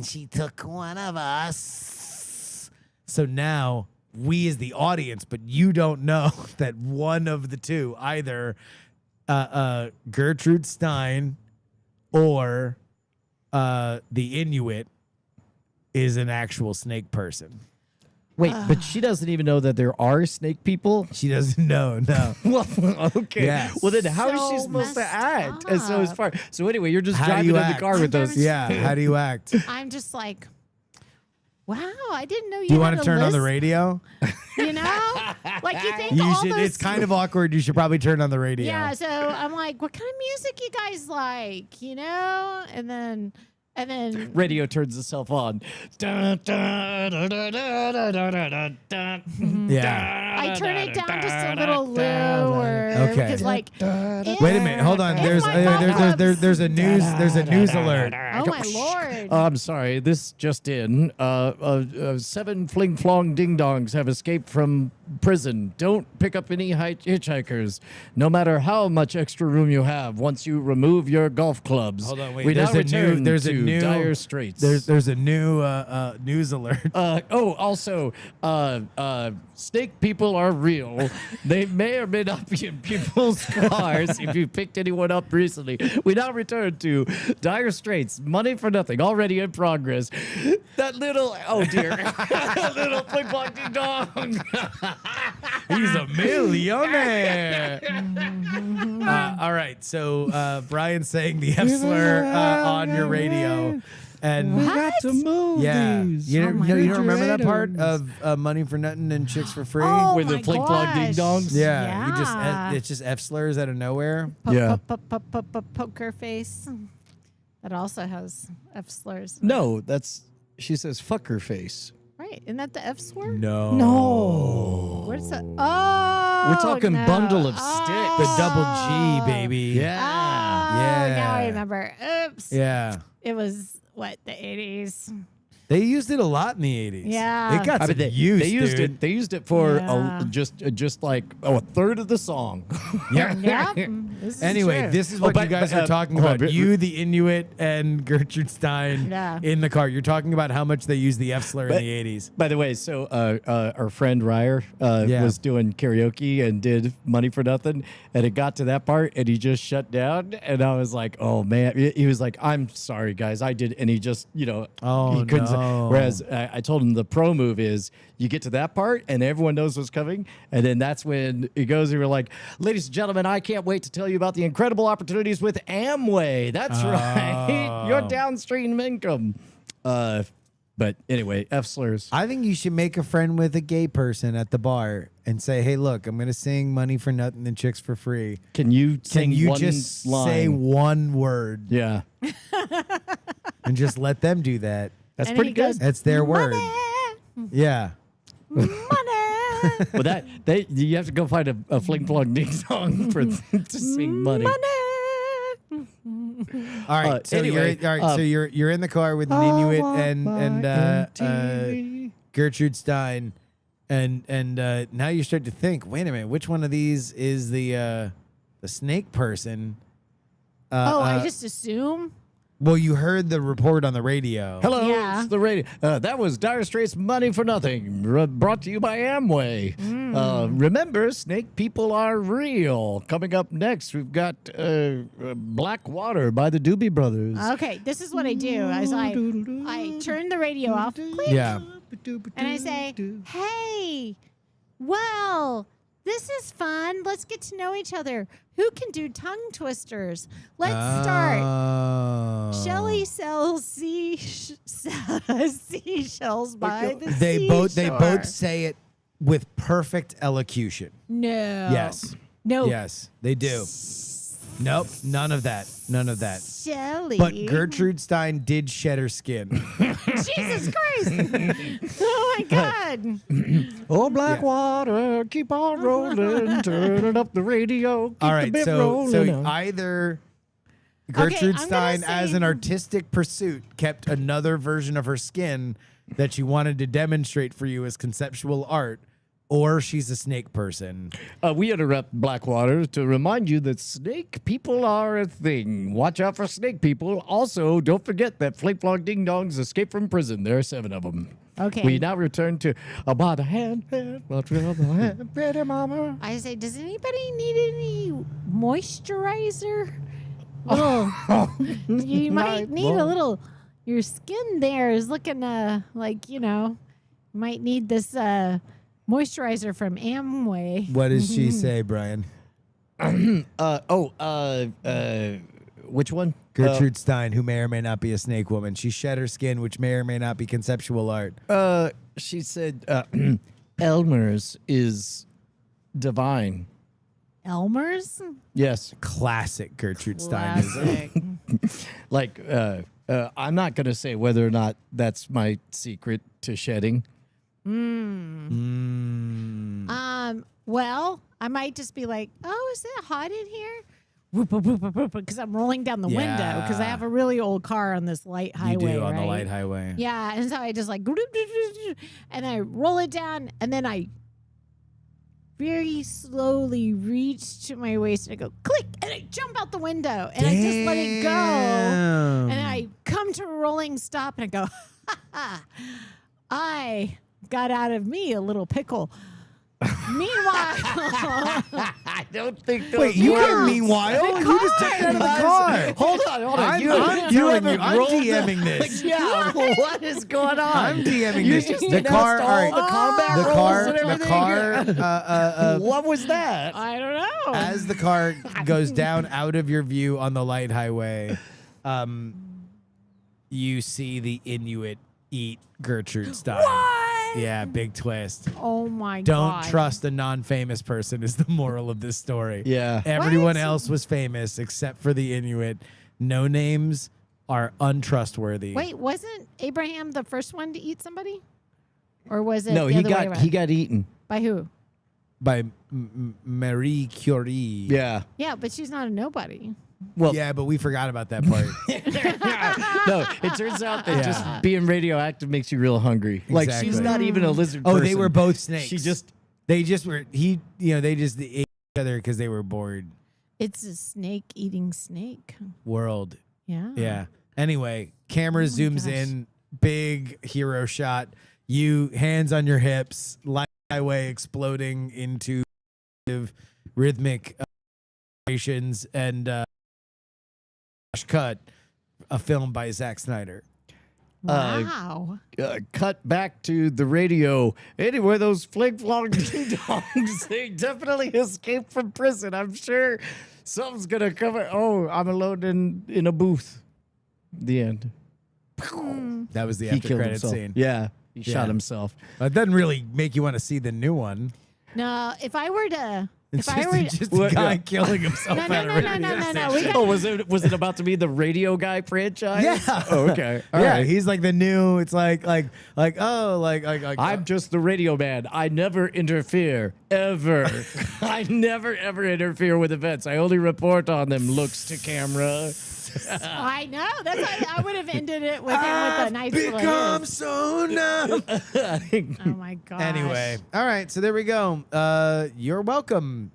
she took one of us. So now we as the audience, but you don't know that one of the two, either Gertrude Stein or the Inuit, is an actual snake person. Wait, but she doesn't even know that there are snake people. She doesn't know. No. Well, okay. Yes. Well, then how is she So supposed to messed act? And so it's up. far. So anyway, you're just How do driving you in act? the car with I'm those. driving- Yeah. How do you act? I'm just like, wow, I didn't know you. Do you had want to a turn on the list, radio? You know, like you think You all should. those. It's kind of awkward. You should probably turn on the radio. Yeah, so I'm like, what kind of music you guys like? You know, and then Radio turns itself on. Dun, dun, dun, dun, dun, dun, dun, dun, dun. Yeah. I turn it down just a little lower. Okay. Because like, Wait a minute. Hold on. If There's my golf there's a news alert. oh my lord. I'm sorry. This just in. 7 fling flong ding dongs have escaped from prison. Don't pick up any hitchhikers, no matter how much extra room you have. Once you remove your golf clubs, Hold on. Wait. we now There's a return new. There's to a new. dire straits. There's a new news alert. Also, snake people are real. They may or may not be in people's cars. If you picked anyone up recently, we now return to dire straits. Money for nothing. Already in progress. That little that little fling flong ding dong. He's a millionaire. All right. So Brian's saying the F slur on your radio. And We got to move yeah, you don't, my you don't remember that refrigerators. part of Money for Nothing and Chicks for Free? Oh With the my fling flong ding gosh. dongs? Yeah, you Yeah. it's just F slurs out of nowhere. Yeah. Poker face. That also has F slurs. No, she says fuck her face. Right. Isn't that the F slur? No, No. Where's that? Oh, We're talking no. bundle of Oh. sticks. the double G, baby. Oh, Yeah. now I remember. Oops. Yeah. It was what, the 80s? They used it a lot in the 80s. Yeah. It got I some mean, use, they used dude. it. They used it for Yeah. just like a third of the song. Yeah. Yep. This is Anyway, true. this is what but- you guys but, are talking hold on, about. but- You, the Inuit, and Gertrude Stein Yeah. in the car. You're talking about how much they use the F slur in But- the 80s. By the way, so our friend Ryer Yeah. was doing karaoke and did Money for Nothing, and it got to that part, and he just shut down, and I was like, oh man, he was like, I'm sorry guys, I did, and he just Oh, he couldn't. no. Whereas I told him the pro move is you get to that part and everyone knows what's coming, and then that's when it goes. And we're like, ladies and gentlemen, I can't wait to tell you about the incredible opportunities with Amway. That's right, your downstream income. But anyway, F slurs. I think you should make a friend with a gay person at the bar and say, hey, look, I'm going to sing Money for Nothing and Chicks for Free. Can you sing Can you one just line? say one word Yeah, and just let them do that? that's And pretty he good. goes, That's their word. Money, Yeah. money. Well, you have to go find a fling flong ding dong for to sing money. All right. So anyway, you're in the car with an Inuit and Gertrude Stein, and now you start to think, wait a minute, which one of these is the snake person? I just assume. Well, you heard the report on the radio. Hello, Yeah. it's the radio. That was Dire Straits' Money for Nothing, brought to you by Amway. Remember, snake people are real. Coming up next, we've got Black Water by the Doobie Brothers. Okay, this is what I do. I turn the radio off, click, Yeah. and I say, "Hey, well, this is fun. Let's get to know each other. Who can do tongue twisters? Let's start." Shelly sells seashells by the They both seashore. say it with perfect elocution. No. Yes. No. Yes, they do. Nope, none of that. None of that. Shelly. But Gertrude Stein did shed her skin. Jesus Christ. Oh my God. Oh, Black Yeah. Water, keep on rolling, turning up the radio. Keep All the right, bit so rolling. either Gertrude I'm gonna Stein, as an say- artistic pursuit, kept another version of her skin that she wanted to demonstrate for you as conceptual art, or she's a snake person. We interrupt Blackwater to remind you that snake people are a thing. Watch out for snake people. Also, don't forget that Flake Flog Ding Dongs escaped from prison. There are 7 of them. Okay. We now return to About a Hand, Pretty Mama. I say, does anybody need any moisturizer? Oh, you might need a little. Your skin there is looking like, you might need this moisturizer from Amway. What does she say, Brian? Which one? Gertrude Stein, who may or may not be a snake woman. She shed her skin, which may or may not be conceptual art. She said Elmer's is divine. Elmer's? Yes. Classic Gertrude Stein. Classic. Like, I'm not going to say whether or not that's my secret to shedding. Well, I might just be like, oh, is it hot in here? Because I'm rolling down the window because I have a really old car on this light You highway. do on the right? light highway. Yeah, and so I just like, and I roll it down, and then I very slowly reach to my waist and I go click, and I jump out the window, and I just let it go, and I come to a rolling stop, and I go, I got out of me a little pickle. Meanwhile, I don't think those Wait, you words- can meanwhile? You just took it out of the car. Hold on. I'm You telling you, haven't I'm rolled DMing this. Yeah, what is going on? I'm DMing You this. just The announced car, all all right. the combat The rolls car, and the everything. car. What was that? I don't know. As the car goes down out of your view on the light highway, you see the Inuit eat Gertrude Stein. What? Yeah, big twist. Oh my Don't god! trust a non-famous person is the moral of this story. Yeah. Everyone What? else was famous except for the Inuit. No names are untrustworthy. Wait, wasn't Abraham the first one to eat somebody, or was it? No, the he other way got around? eaten. By who? By Marie Curie. Yeah. Yeah, but she's not a nobody. Well, Yeah, but we forgot about that part. no, it turns out that Yeah. just being radioactive makes you real hungry. Like she's Exactly. not even a lizard Oh, person. they were both snakes. She just They just ate each other because they were bored. It's a snake eating snake. World. Yeah. Yeah. Anyway, camera zooms gosh. in, big hero shot. You hands on your hips, light highway exploding into rhythmic vibrations, and cut a film by Zack Snyder. Wow. cut back to the radio. Anyway, those Flake Flog Ding Dongs, they definitely escaped from prison. I'm sure something's gonna cover. Oh, I'm alone in a booth. The end. That was the He after killed credit himself. scene. Yeah, he Yeah. shot himself. It doesn't really make you want to see the new one. No, if I were to, It's if I just, were, it's just What? a guy Yeah. killing himself. No, no, at a no, radio no, no, no, no. station. We got- Oh, was it about to be the Radio Guy franchise? Yeah. Oh, okay. All yeah, right. he's like the new. It's like I'm just the radio man. I never interfere, ever. I never, ever interfere with events. I only report on them. Looks to camera. I know. That's why I would have ended it with him with a nice little become hiss. so numb. Oh my god. Anyway, all right, so there we go. You're welcome,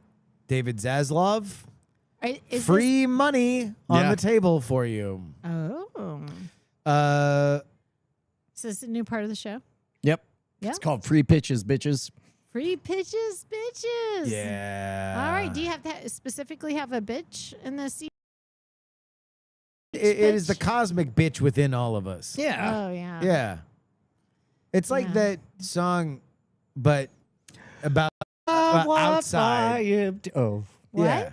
David Zaslav. Is Free money on Yeah. the table for you. Is this a new part of the show? Yep. Yeah. It's called Free Pitches, bitches. Free pitches, bitches. Yeah. All right. Do you have to specifically have a bitch in this? It is the cosmic bitch within all of us. Yeah. Oh yeah. Yeah. It's like Yeah. that song, but about outside. Oh. What? Yeah.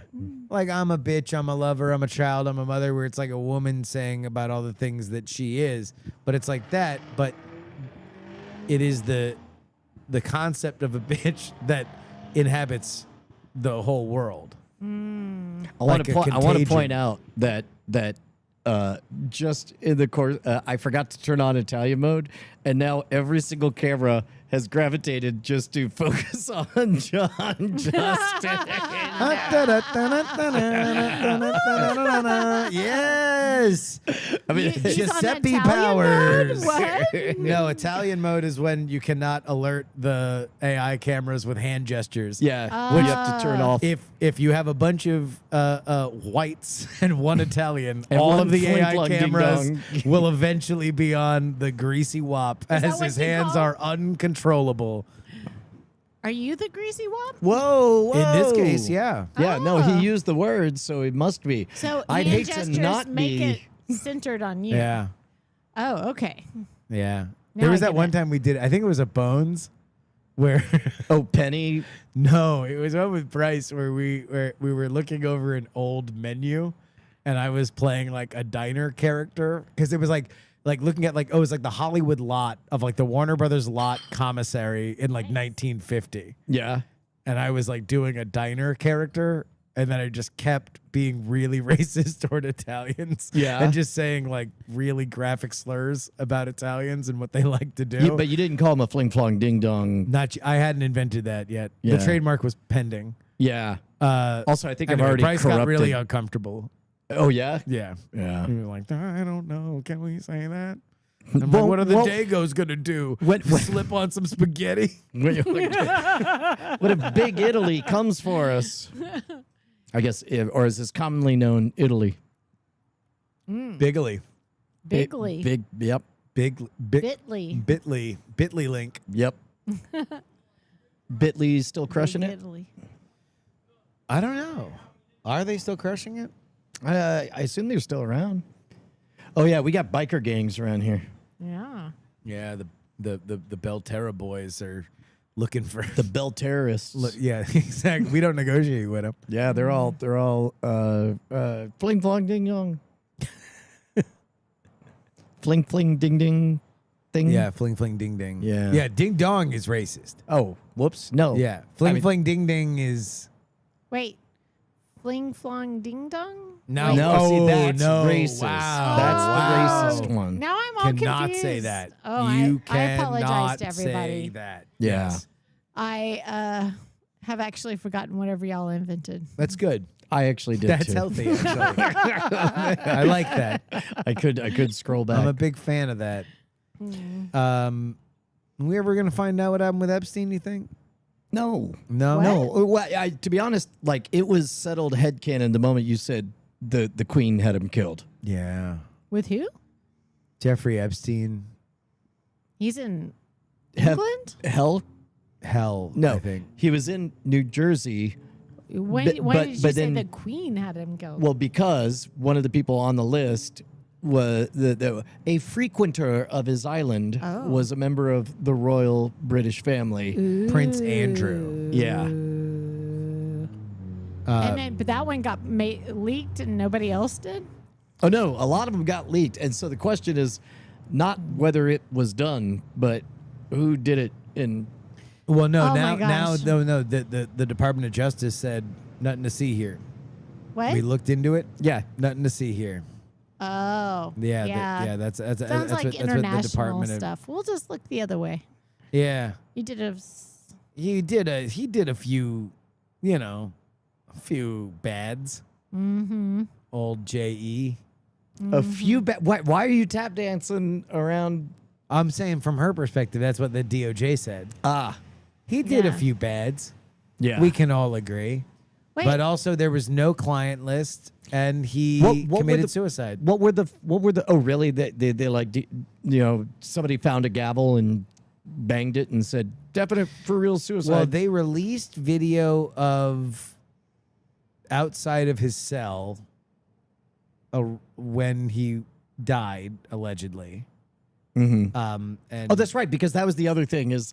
Like, I'm a bitch, I'm a lover, I'm a child, I'm a mother, where it's like a woman saying about all the things that she is. But it's like that, but it is the concept of a bitch that inhabits the whole world. I want Like to a point. I want to contagion. point out that just in the course, I forgot to turn on Italian mode, and now every single camera has gravitated just to focus on John Justin. Yes. I mean, He's on Giuseppe Italian Powers. mode? What? No, Italian mode is when you cannot alert the AI cameras with hand gestures. yeah, you have to turn off. If you have a bunch of whites and one Italian, And all one of the AI flink-flong cameras ding-dong. will eventually be on the greasy wop that as what his you hands call- are uncontrollable. Are you the greasy wop? Whoa, In this case, yeah. Yeah, no, Oh. he used the words, so it must be. So I'd hand hate gestures to not make be. it centered on you. Yeah. Oh, okay. Yeah. Now There was I that get one it. time we did, I think it was a Bones where Oh, Penny. no, it was one with Bryce where we were looking over an old menu and I was playing like a diner character because it was like looking at it was like the Hollywood lot of like the Warner Brothers lot commissary in like 1950. Yeah. And I was like doing a diner character and then I just kept being really racist toward Italians. Yeah. And just saying like really graphic slurs about Italians and what they like to do. But you didn't call him a fling flong ding dong. I hadn't invented that yet. Yeah. The trademark was pending. Yeah. Uh, Also, I think anyway, I've already Bryce corrupted. got really uncomfortable. Oh yeah. Yeah. Yeah. He was like, I don't know. Can we say that? I'm like, Well, what are the well- Dagos gonna do? When- Slip on some spaghetti? What if Big Italy comes for us? I guess, or is this commonly known Italy? Bigly. Bigly. Yep. Bitly. Bitly link. Yep. Bitly still crushing it. Bitly. I don't know. Are they still crushing it? I assume they're still around. Oh yeah, we got biker gangs around here. Yeah. Yeah, the Belterra boys are looking for The Bell terrorists. yeah, exactly. We don't negotiate with them. Yeah, they're all fling flong ding dong. Fling fling ding ding thing. Yeah, fling fling ding ding. Yeah. Yeah, ding dong is racist. Oh, whoops. No. Yeah. Fling I mean- fling ding ding is Wait. Fling flong ding dong? no. No, see, that's no. racist. Wow. That's the Wow. racist one. Now I'm all Cannot confused. say that. Oh, You I apologize cannot to everybody. say that. Yeah. Yes. I have actually forgotten whatever y'all invented. That's good. I actually did That's too. healthy, actually. I like that. I could scroll back. I'm a big fan of that. We ever gonna find out what happened with Epstein, you think? No. No. What? No. Well, to be honest, like it was settled headcanon the moment you said the Queen had him killed. Yeah. With who? Jeffrey Epstein. He's in Hef- England? Hell? Hell. No. I think. He was in New Jersey. When, But- when but- did you but say then- the Queen had him go? Well, because one of the people on the list was a frequenter of his island Oh. was a member of the royal British family. Prince Andrew. Yeah. And then, but that one got leaked and nobody else did? Oh no, a lot of them got leaked, and so the question is not whether it was done, but who did it. And Well, no. Oh now, my gosh. no. The Department of Justice said nothing to see here. What? We looked into it. yeah, Nothing to see here. Oh. Yeah. Yeah. That's Sounds that's like what the international Department of. stuff. We'll just look the other way. Yeah. You did a. He did a few, a few bads. Mm-hmm. Old J.E. a few. Why are you tap dancing around? I'm saying from her perspective, that's what the DOJ said. Ah, He did a Yeah. few bads. yeah. We can all agree. Wait, But also there was no client list, and he What were committed the- suicide. What were the? Oh, really? They like, somebody found a gavel and banged it and said, "Definite for real suicide." Well, they released video of outside of his cell when he died, allegedly. Mhm. And Oh, that's right. Because that was the other thing. Is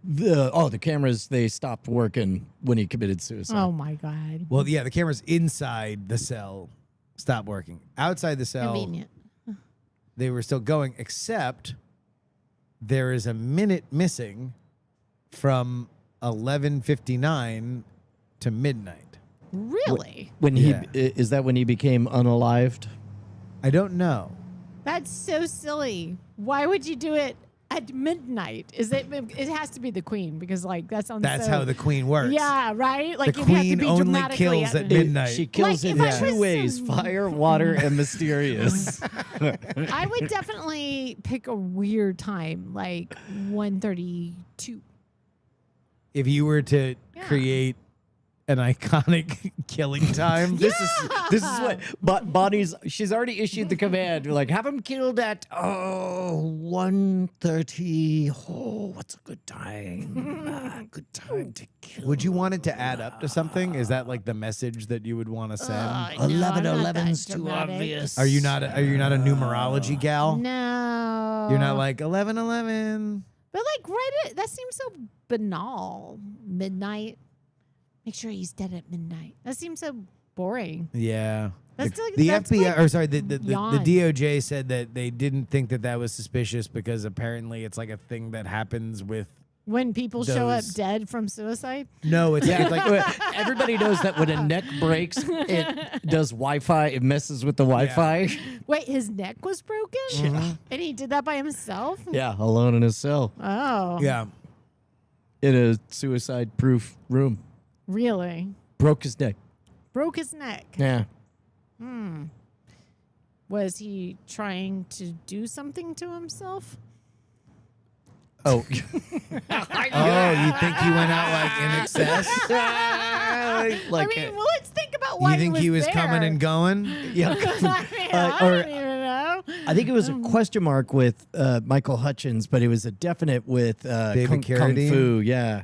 the cameras, they stopped working when he committed suicide. oh my God. well, yeah, the cameras inside the cell stopped working. Outside the cell, Convenient. they were still going, except there is a minute missing from 11:59 to midnight. Really? When Yeah. is that when he became unalived? I don't know. That's so silly. Why would you do it at midnight? It has to be the queen because like that sounds. That's so, how the queen works. Yeah, right. Like The you have to queen be only dramatically kills at midnight. She kills Like, in if I two was- ways: fire, water, and mysterious. I would definitely pick a weird time, like 1:32. If you were to Yeah. create an iconic killing time, This is what she's already issued the command. Like, have him killed at 1:30. Oh, what's a good time? Good time to kill. would you want it to add up to something? Is that like the message that you would want to send? No, I'm not that 11's too dramatic. obvious. Are you not a numerology gal? No. You're not like 11:11. But like, that seems so banal. Midnight. Make sure he's dead at midnight. That seems so boring. Yeah. That's like- the that's FBI, like or sorry, the yawn. DOJ said that they didn't think that was suspicious because apparently it's like a thing that happens with. When people show up Those- dead from suicide. No, it's Yeah, like everybody knows that when a neck breaks, it does Wi-Fi. It messes with the Wi-Fi. Wait, his neck was broken? And he did that by himself? Yeah, alone in his cell Oh. yeah. in a suicide-proof room. Really? Broke his neck. Broke his neck. Yeah. Was he trying to do something to himself? Oh. Oh, you think he went out like in excess? Like, I mean, well, let's think about why You think he was there. coming and going? yeah. I mean, I or- don't even know. I think it was a question mark with Michael Hutchins, but it was a definite with David Kung Carradine? Fu. Yeah.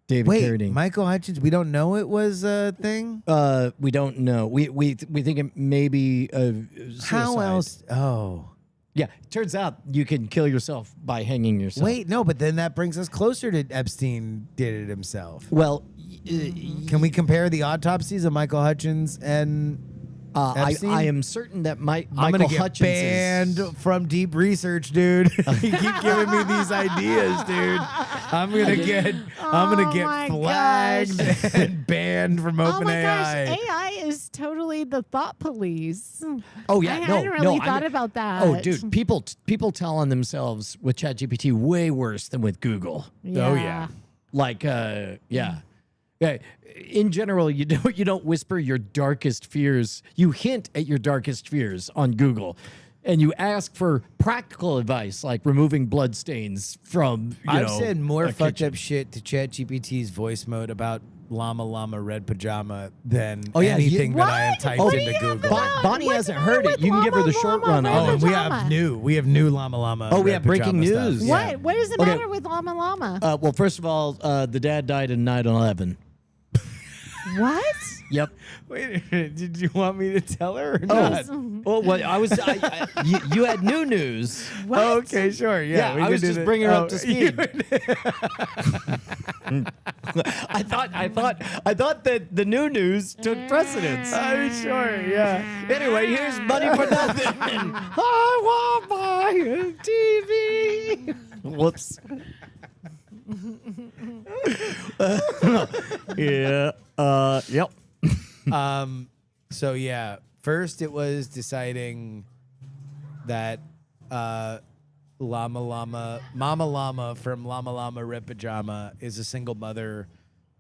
David Wait, Carradine. Michael Hutchins. We don't know it was a thing. We don't know. We think it may be suicide. How else? Oh, Yeah. Turns out you can kill yourself by hanging yourself. wait, no. But then that brings us closer to Epstein did it himself. Well, Can we compare the autopsies of Michael Hutchins and Epstein? I am certain that I'm Michael gonna get Hutchins banned is, from deep research, dude. You keep giving me these ideas, dude. I'm gonna get my flagged and banned from Oh my gosh, OpenAI. AI is totally the thought police. Oh yeah, I no, hadn't really no, thought about that. Oh, dude, people tell on themselves with ChatGPT way worse than with Google. Oh, yeah. Like, yeah. In general, you don't whisper your darkest fears. You hint at your darkest fears on Google, and you ask for practical advice, like removing blood stains from. I've said more a fucked kitchen. up shit to ChatGPT's voice mode about llama red pajama than Oh, yeah, you- anything that I have What? typed What do into you have Google. about- Bonnie What's hasn't wrong heard it. with You can give her the llama, short llama, run red on Oh, it. and pajama? we have new llama. Oh, we red have breaking pajama news. stuff. What? Yeah. What does it Okay. matter with Llama Llama? Well, first of all, the dad died in 9/11. What? Yep. Wait a minute. Did you want me to tell her or Oh, not? well, you had new news. What? Oh, okay, sure. Yeah, Yeah, we I can was do just that. bringing her up Oh, to speed. I thought that the new news took precedence. I'm sure. Yeah. Anyway, here's money for nothing. I want my TV. Whoops. Yeah. Yep. So yeah, first it was deciding that Mama Llama from Llama Llama Red Pajama is a single mother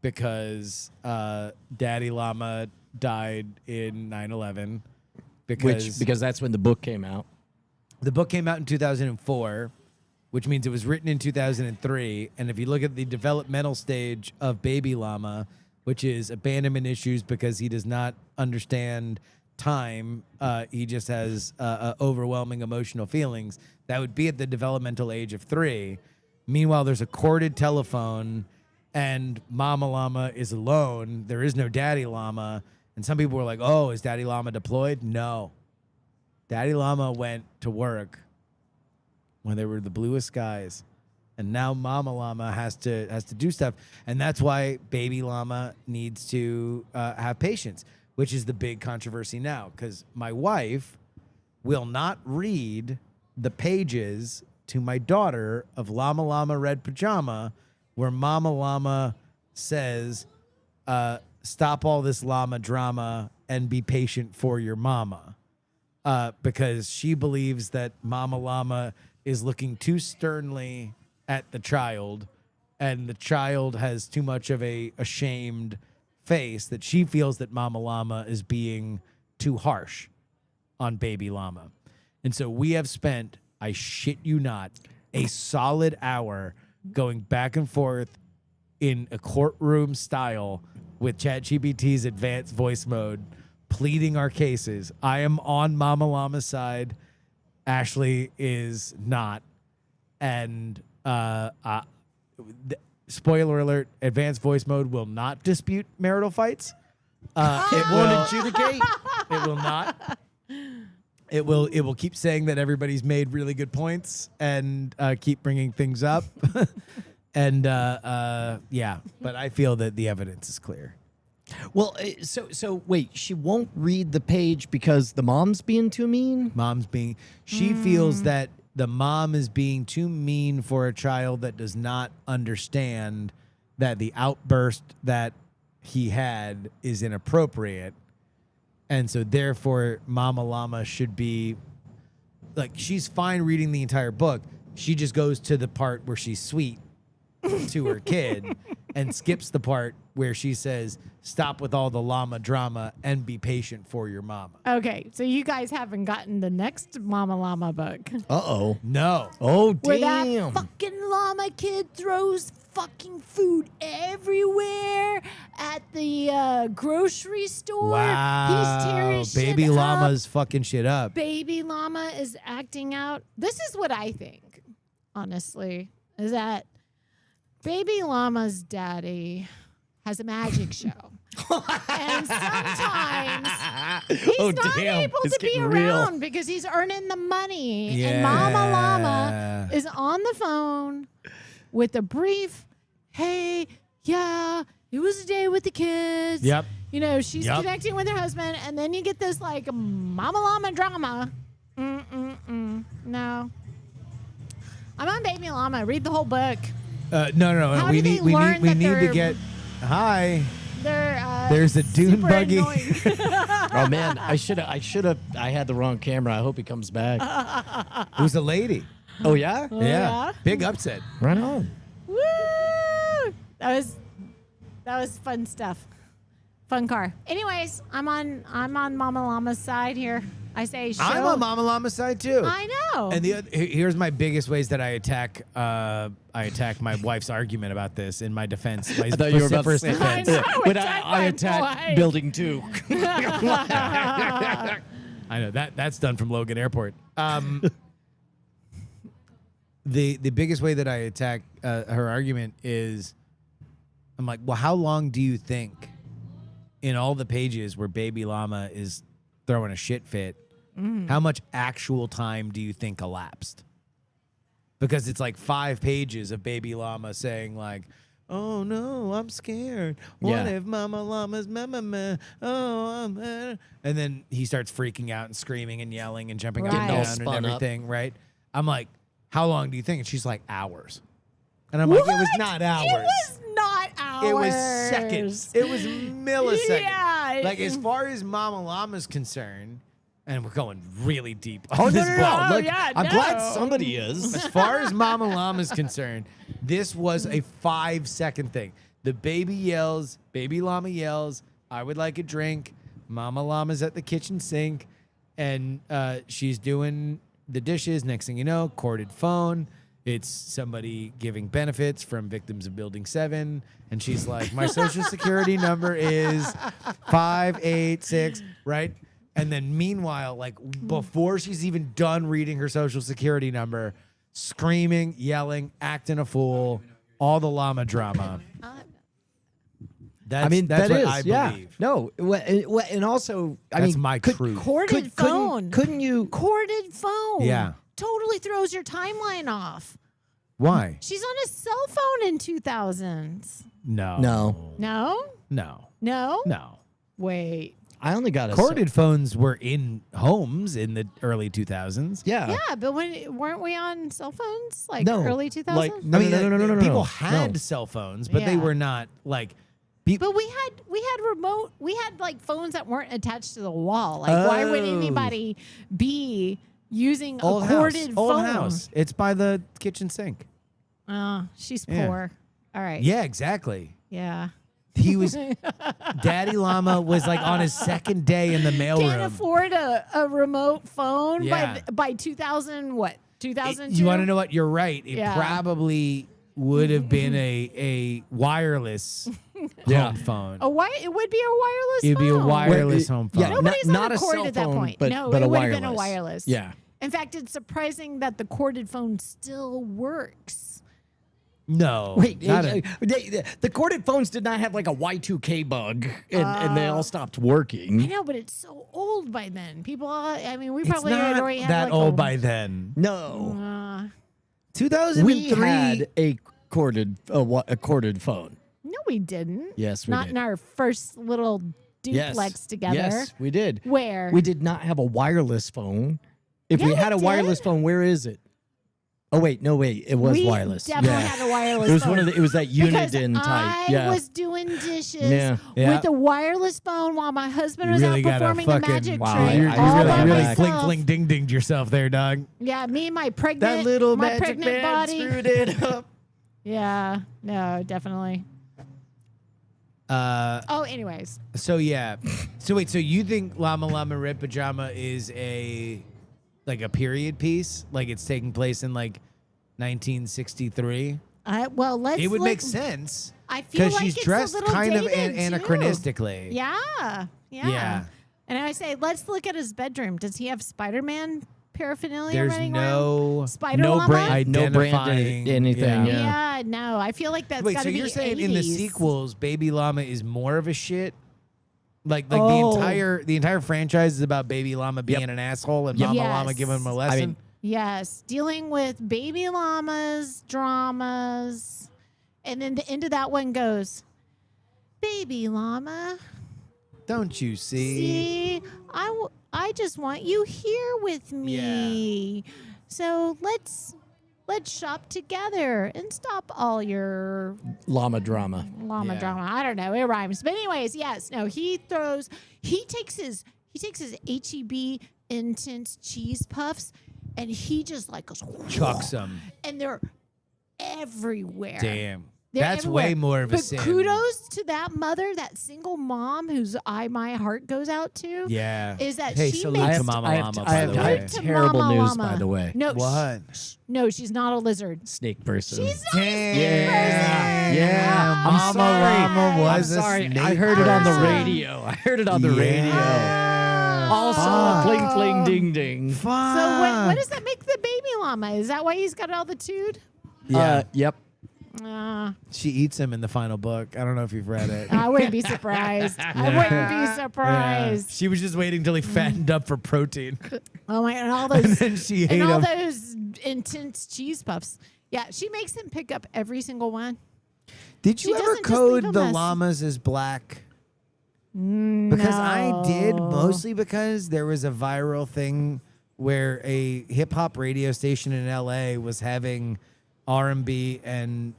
because Daddy Llama died in 9/11 Because that's when the book came out. the book came out in 2004, which means it was written in 2003. And if you look at the developmental stage of Baby Llama, which is abandonment issues because he does not understand time. He just has overwhelming emotional feelings. That would be at the developmental age of 3. Meanwhile, there's a corded telephone and Mama Llama is alone. There is no Daddy Llama. And some people were like, oh, is Daddy Llama deployed? No. Daddy Llama went to work when there were the bluest skies. And now Mama Llama has to do stuff. And that's why Baby Llama needs to have patience, which is the big controversy now. Because my wife will not read the pages to my daughter of Llama Llama Red Pajama, where Mama Llama says, stop all this llama drama and be patient for your mama. Because she believes that Mama Llama is looking too sternly at the child, and the child has too much of a ashamed face, that she feels that Mama Llama is being too harsh on Baby Llama. And so we have spent, I shit you not, a solid hour going back and forth in a courtroom style with ChatGPT's advanced voice mode, pleading our cases. I am on Mama Llama's side. Ashley is not. And spoiler alert, advanced voice mode will not dispute marital fights. It won't adjudicate. It will not. It will keep saying that everybody's made really good points and keep bringing things up. And yeah, but I feel that the evidence is clear. Well, so wait, she won't read the page because the mom's being too mean? She feels that the mom is being too mean for a child that does not understand that the outburst that he had is inappropriate. And so therefore Mama Llama should be like, she's fine reading the entire book. She just goes to the part where she's sweet to her kid and skips the part where she says, stop with all the llama drama and be patient for your mama. Okay, so you guys haven't gotten the next Mama Llama book. Uh-oh. No. Oh, Where damn. that fucking llama kid throws fucking food everywhere at the grocery store. He's tearing Wow. shit Baby up. llama's fucking shit up. Baby llama is acting out. This is what I think, honestly, is that Baby llama's daddy has a magic show. And sometimes he's Oh, not damn. able It's to be getting real. around because he's earning the money. Yeah. And Mama Llama is on the phone with a brief, hey, yeah, it was a day with the kids. Yep. You know, she's Yep. connecting with her husband, and then you get this like Mama Llama drama. No. I'm on Baby Llama. Read the whole book. No. How We do they need we learn need that to they're- get. Hi. They're There's a dune super buggy. annoying. Oh, man. I had the wrong camera. I hope he comes back. Who's a lady? Oh, yeah? yeah? Big upset. Right on. Woo! That was fun stuff. Fun car. Anyways, I'm on Mama Llama's side here. I say show. I'm on Mama Llama's side too. I know. And here's my biggest ways that I attack my wife's argument about this in my defense. My I thought you were about to vociferous say defense. I know, When attack I my attacked wife. building 2. I know that's done from Logan Airport. The biggest way that I attack her argument is, I'm like, well, how long do you think in all the pages where Baby Llama is throwing a shit fit, how much actual time do you think elapsed? Because it's like 5 pages of Baby Llama saying like, oh no, I'm scared. What Yeah. if Mama Llama's mama? Oh, and then he starts freaking out and screaming and yelling and jumping up Right. and All down and spun up. everything, right? I'm like, how long do you think? And she's like, hours. And I'm like, it was not hours. It was not hours. It was seconds. It was milliseconds. Yeah. Like, as far as Mama Llama's concerned, and we're going really deep on Oh, no, this no, book. no. Oh, Look, yeah, I'm glad no. somebody is. As far as Mama Llama's concerned, this was a 5-second thing. The baby yells, Baby Llama yells, I would like a drink. Mama Llama's at the kitchen sink, and she's doing the dishes. Next thing you know, corded phone. it's somebody giving benefits from victims of Building 7. And she's like, my social security number is 586, right? And then meanwhile, like before she's even done reading her social security number, screaming, yelling, acting a fool, all the llama drama. That's, I mean, that's that what is, I yeah. believe. No, and also, I That's mean, my truth. Corded phone. Couldn't you? Corded phone. Yeah. Totally throws your timeline off. Why? She's on a cell phone in 2000s. No. No. No? No. No? No. Wait. I only got a Corded phones were in homes in the early 2000s. Yeah. Yeah, but weren't we on cell phones like No. early 2000s? Like, no, I mean, no. people had No. cell phones, but they Yeah. were not like. But we had remote. We had like phones that weren't attached to the wall. Like, why would Oh. anybody be using Old a house. corded Old phone? house. It's by the kitchen sink. She's Yeah. poor. All right. Yeah, exactly. Yeah. He was Daddy Llama was like on his second day in the Can't mailroom. afford a remote phone Yeah. by 2000 what? 2002. You want to know what? You're right. It Yeah. probably would have been a wireless home phone. It would be a wireless It'd be a phone. wireless home phone. Yeah, Nobody's not on a a cord cell at that phone, point. but No, but it a would wireless. have been a wireless. Yeah. In fact, it's surprising that the corded phone still works. No. Wait, not a- the corded phones did not have like a Y2K bug, and they all stopped working. I know, but it's so old by then. People, I mean, we it's probably had not already had that like old a, by then. No, Uh, 2003. we had a corded phone. no, we didn't. Yes, we Not did. in our first little duplex together. Yes, we did. Where? We did not have a wireless phone. If Yeah, we we had a did. wireless phone, where is it? Oh wait, no wait, it was we wireless. definitely yeah. had a wireless It was phone. one of the. It was that Because Uniden type. I Yeah. was doing dishes Yeah. Yeah. with a wireless phone while my husband You was really out gotta performing fucking. a magic Wow, trick you all by really myself. fling fling ding dinged yourself there, dog. Yeah, me and my pregnant, that little my magic pregnant man body. screwed it up. Yeah, no, definitely. Oh, anyways, So yeah. So wait. So you think Llama Llama Red Pajama is a period piece? Like it's taking place in like 1963? well, let's. It would look, make sense I feel because like she's it's dressed a little kind of dated, too. anachronistically. Yeah. Yeah. And I say, let's look at his bedroom. Does he have Spider-Man paraphernalia There's running no around? Spider No Llama? brand, no brand identifying- anything. yeah. Yeah. Yeah, no. I feel like that's Wait, got so to be you're saying 80s. in the sequels, Baby Llama is more of a shit? Like Oh. the entire franchise is about Baby Llama being an asshole and Mama Yes. Llama giving him a I lesson. mean, Yes, dealing with baby llamas, dramas. And then the end of that one goes, Baby llama, Don't you see? see, I just want you here with me. So let's shop together and stop all your llama drama. llama Yeah. drama. I don't know, it rhymes. But anyways, yes, no, he takes his HEB intense cheese puffs and he just like goes Chucks them. and they're everywhere. Damn. They're That's everywhere. way more of a But sin. kudos to that mother, that single mom whose my heart goes out to. Yeah. Is that hey, she salute makes- to Mama I have, Llama, I by have, the I way. have To terrible Mama news, Llama. by the way. No, What? no, she's not a lizard. Snake person. She's not Damn. a snake person. Yeah, I'm Mama sorry. Llama I'm was a sorry. snake I heard it on the person. radio. I heard it on the radio. Yeah. Also, Fuck. fling fling ding ding. So what does that make the baby llama? Is that why he's got altitude? Yeah. Yep. She eats him in the final book. I don't know if you've read it. I wouldn't be surprised. I wouldn't be Yeah. surprised. She was just waiting till he fattened up for protein. Oh my! And all And those then she ate and all him. those intense cheese puffs. Yeah, she makes him pick up every single one. Did she you ever doesn't just leave code a the mess. llamas as black? Because I did, No. mostly because there was a viral thing where a hip hop radio station in LA was having R&B and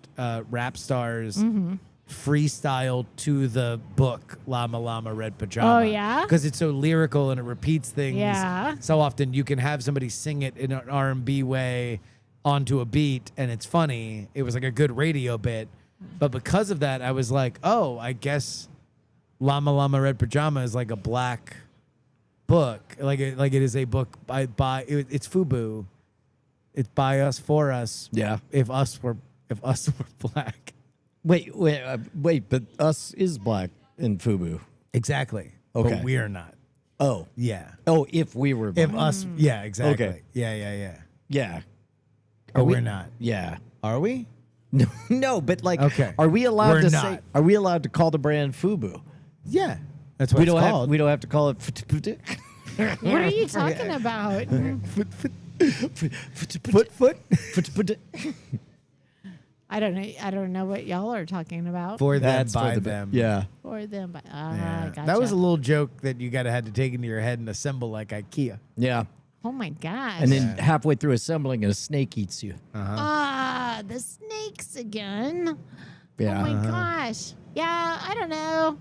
rap stars Mm-hmm. freestyle to the book Llama Llama Red Pajama. Oh, yeah? Because it's so lyrical and it repeats things Yeah. so often. You can have somebody sing it in an R&B way onto a beat and it's funny. It was like a good radio bit. But because of that, I was like, oh, I guess Llama Llama Red Pajama is like a black book. Like it is a book by it's FUBU. It's by us for us. Yeah. If us were black. Wait, but us is black in FUBU. Exactly. Okay. But we're not. Oh. Yeah. Oh, if we were black. If us. Yeah. Exactly. Okay. Yeah. Yeah. But we- we're not. Yeah. Are we? No, but like, Okay. are we allowed We're to not. say? Are we allowed to call the brand FUBU? Yeah. That's what We it's don't called. have. We don't have to call it. What are you talking about? Foot. I don't know. I don't know what y'all are talking about. for them, That's for by the them. Yeah. For them, but Yeah. gotcha. That was a little joke that you gotta had to take into your head and assemble like IKEA. Yeah. Oh my gosh. And then halfway through assembling, a snake eats you. the snakes again. Yeah. Oh my gosh. Yeah, I don't know.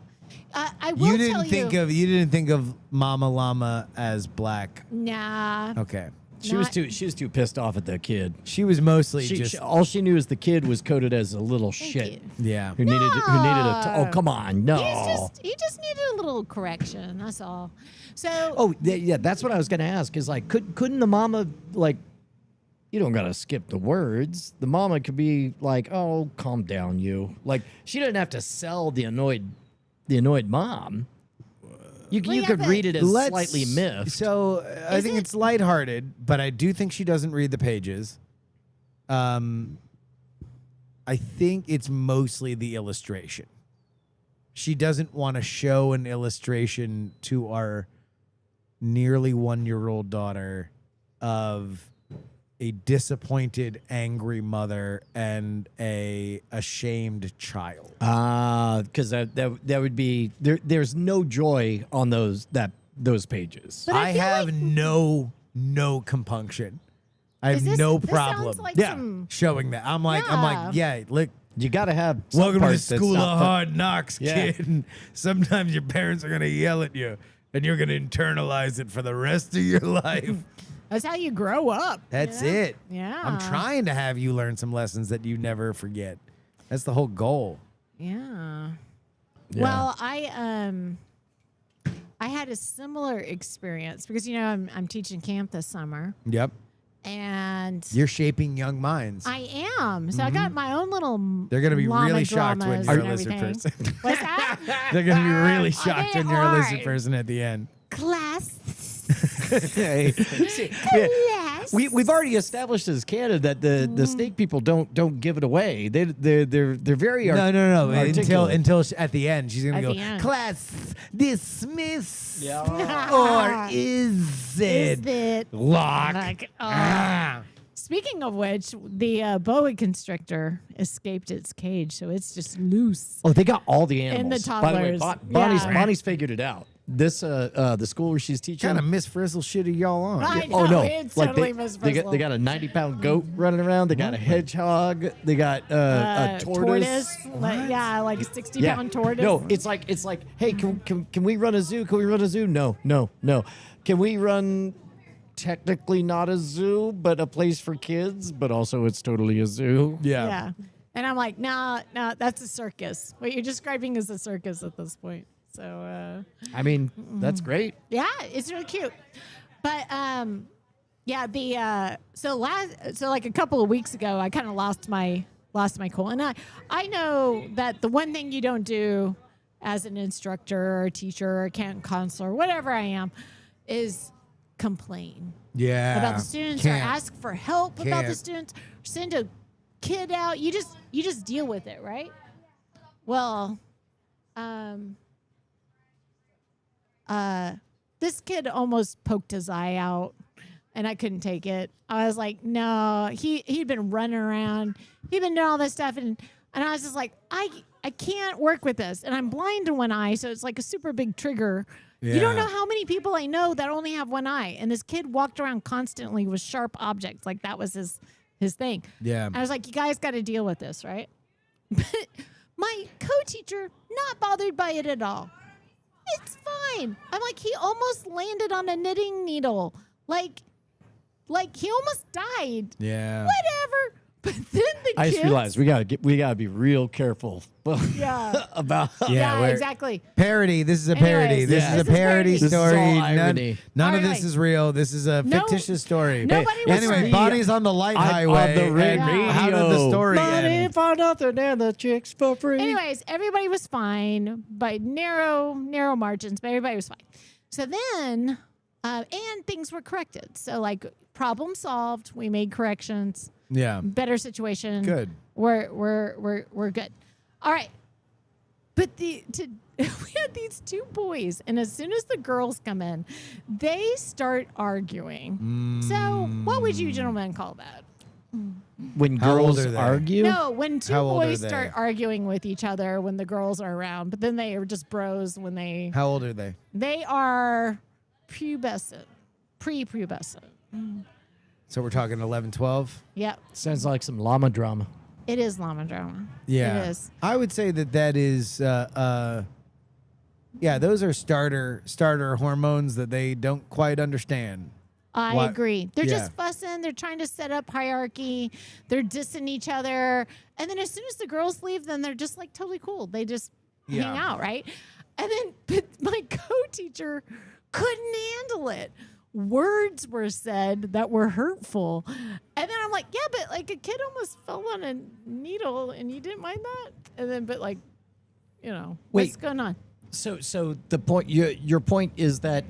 I will You tell didn't think of Mama Llama as black. Nah. Okay. She was too pissed off at the kid. She was mostly All she knew is the kid was coded as a little shit you. yeah. who needed a. Oh, come on, no. He just needed a little correction. That's all. So Oh, yeah, that's what I was gonna ask. Is like, couldn't the mama like? You don't gotta skip the words. The mama could be like, "Oh, calm down, you." Like, she didn't have to sell the annoyed mom. You yeah, could but- read it as slightly miffed. So I Is think it- it's lighthearted, but I do think she doesn't read the pages. I think it's mostly the illustration. She doesn't want to show an illustration to our nearly 1-year-old daughter of a disappointed, angry mother and a ashamed child. Because that would be there's no joy on those pages. But I I feel have like- no compunction. I have Is this- no this problem sounds like Yeah. some- showing that. I'm like, yeah, look. You got to have some Welcome to the parts that's school not of fun. hard knocks, Yeah. kid. Sometimes your parents are gonna yell at you, and you're gonna internalize it for the rest of your life. That's how you grow up. That's you know? it. Yeah. I'm trying to have you learn some lessons that you never forget. That's the whole goal. Yeah. Yeah. Well, I had a similar experience because I'm teaching camp this summer, Yep. and You're shaping young minds. I am. So I got my own little. They're gonna be llama really shocked when dramas you're a and lizard everything. person. What's that? They're gonna be really shocked they when you're a lizard are. person at the end. Class. Hey, see, yeah, Class. we've already established as canon that the snake people don't give it away. They're very No. articulate. Until at the end, she's gonna At go. the end. Class dismiss. Yeah. Or is it Is it lock? like, oh. Ah. Speaking of which, the boa constrictor escaped its cage, so it's just loose. Oh, they got all the And animals. the By the way, toddlers. Bonnie's Yeah. Bonnie's figured it out. This the school where she's teaching. Kind of Miss Frizzle shit are y'all on? I know, Oh no! it's Like totally they got a 90-pound goat running around. They got a hedgehog. They got a tortoise. Like a 60-pound tortoise. No, it's like, hey, can we run a zoo? Can we run a zoo? No. Can we run technically not a zoo, but a place for kids, but also it's totally a zoo? Yeah. And I'm like, no, that's a circus. What you're describing is a circus at this point. So, I mean, that's great. yeah, it's really cute. But, so like a couple of weeks ago, I kind of lost my cool. And I know that the one thing you don't do as an instructor or a teacher or a camp counselor, whatever I am, is complain Yeah. about the students or ask for help about the Can't. students, or send a kid out. You just deal with it, right? Well, this kid almost poked his eye out, and I couldn't take it. I was like, no, he'd been running around, he'd been doing all this stuff, and I was just like, I can't work with this, and I'm blind to one eye, so it's like a super big trigger. You don't Yeah. know how many people I know that only have one eye, and this kid walked around constantly with sharp objects, like that was his thing. Yeah. I was like, you guys got to deal with this, right? But my co-teacher, not bothered by it at all. It's fine. I'm like, he almost landed on a knitting needle. Like he almost died. Yeah. Whatever. But then the I just kids- realized we gotta be real careful Yeah. about. Yeah, we're- exactly. Parody. This is a parody. Anyways, This yeah. is a this is parody parody. This is all story. irony. None of Alright. this is real. This is a No- fictitious story. nobody was Anyway, right. Bonnie's on the light On highway. the and how did the radio. story Money end? for nothing and the chicks for free. Anyways, everybody was fine by narrow margins, but everybody was fine. So then, and things were corrected. So like problem solved. We made corrections. Yeah. Better situation. Good. We're good. All right. But we had these two boys, and as soon as the girls come in, they start arguing. So what would you gentlemen call that? When How old girls are they? argue, No, when two How old are boys they? start arguing with each other when the girls are around, but then they are just bros when How old are they? they are pubescent, pre-pubescent. So we're talking 11, 12? Yep, sounds like some llama drama. it is llama drama. Yeah. It is. I would say that is yeah, those are starter hormones that they don't quite understand. I What- agree. They're yeah. just fussing. They're trying to set up hierarchy. They're dissing each other. And then as soon as the girls leave, then they're just like totally cool. They just hang Yeah. out, right? And then but my co-teacher couldn't handle it. Words were said that were hurtful. And then I'm like, yeah, but like a kid almost fell on a needle and you didn't mind that? And then, but like, you know, what's Wait. going on? So the point your point is that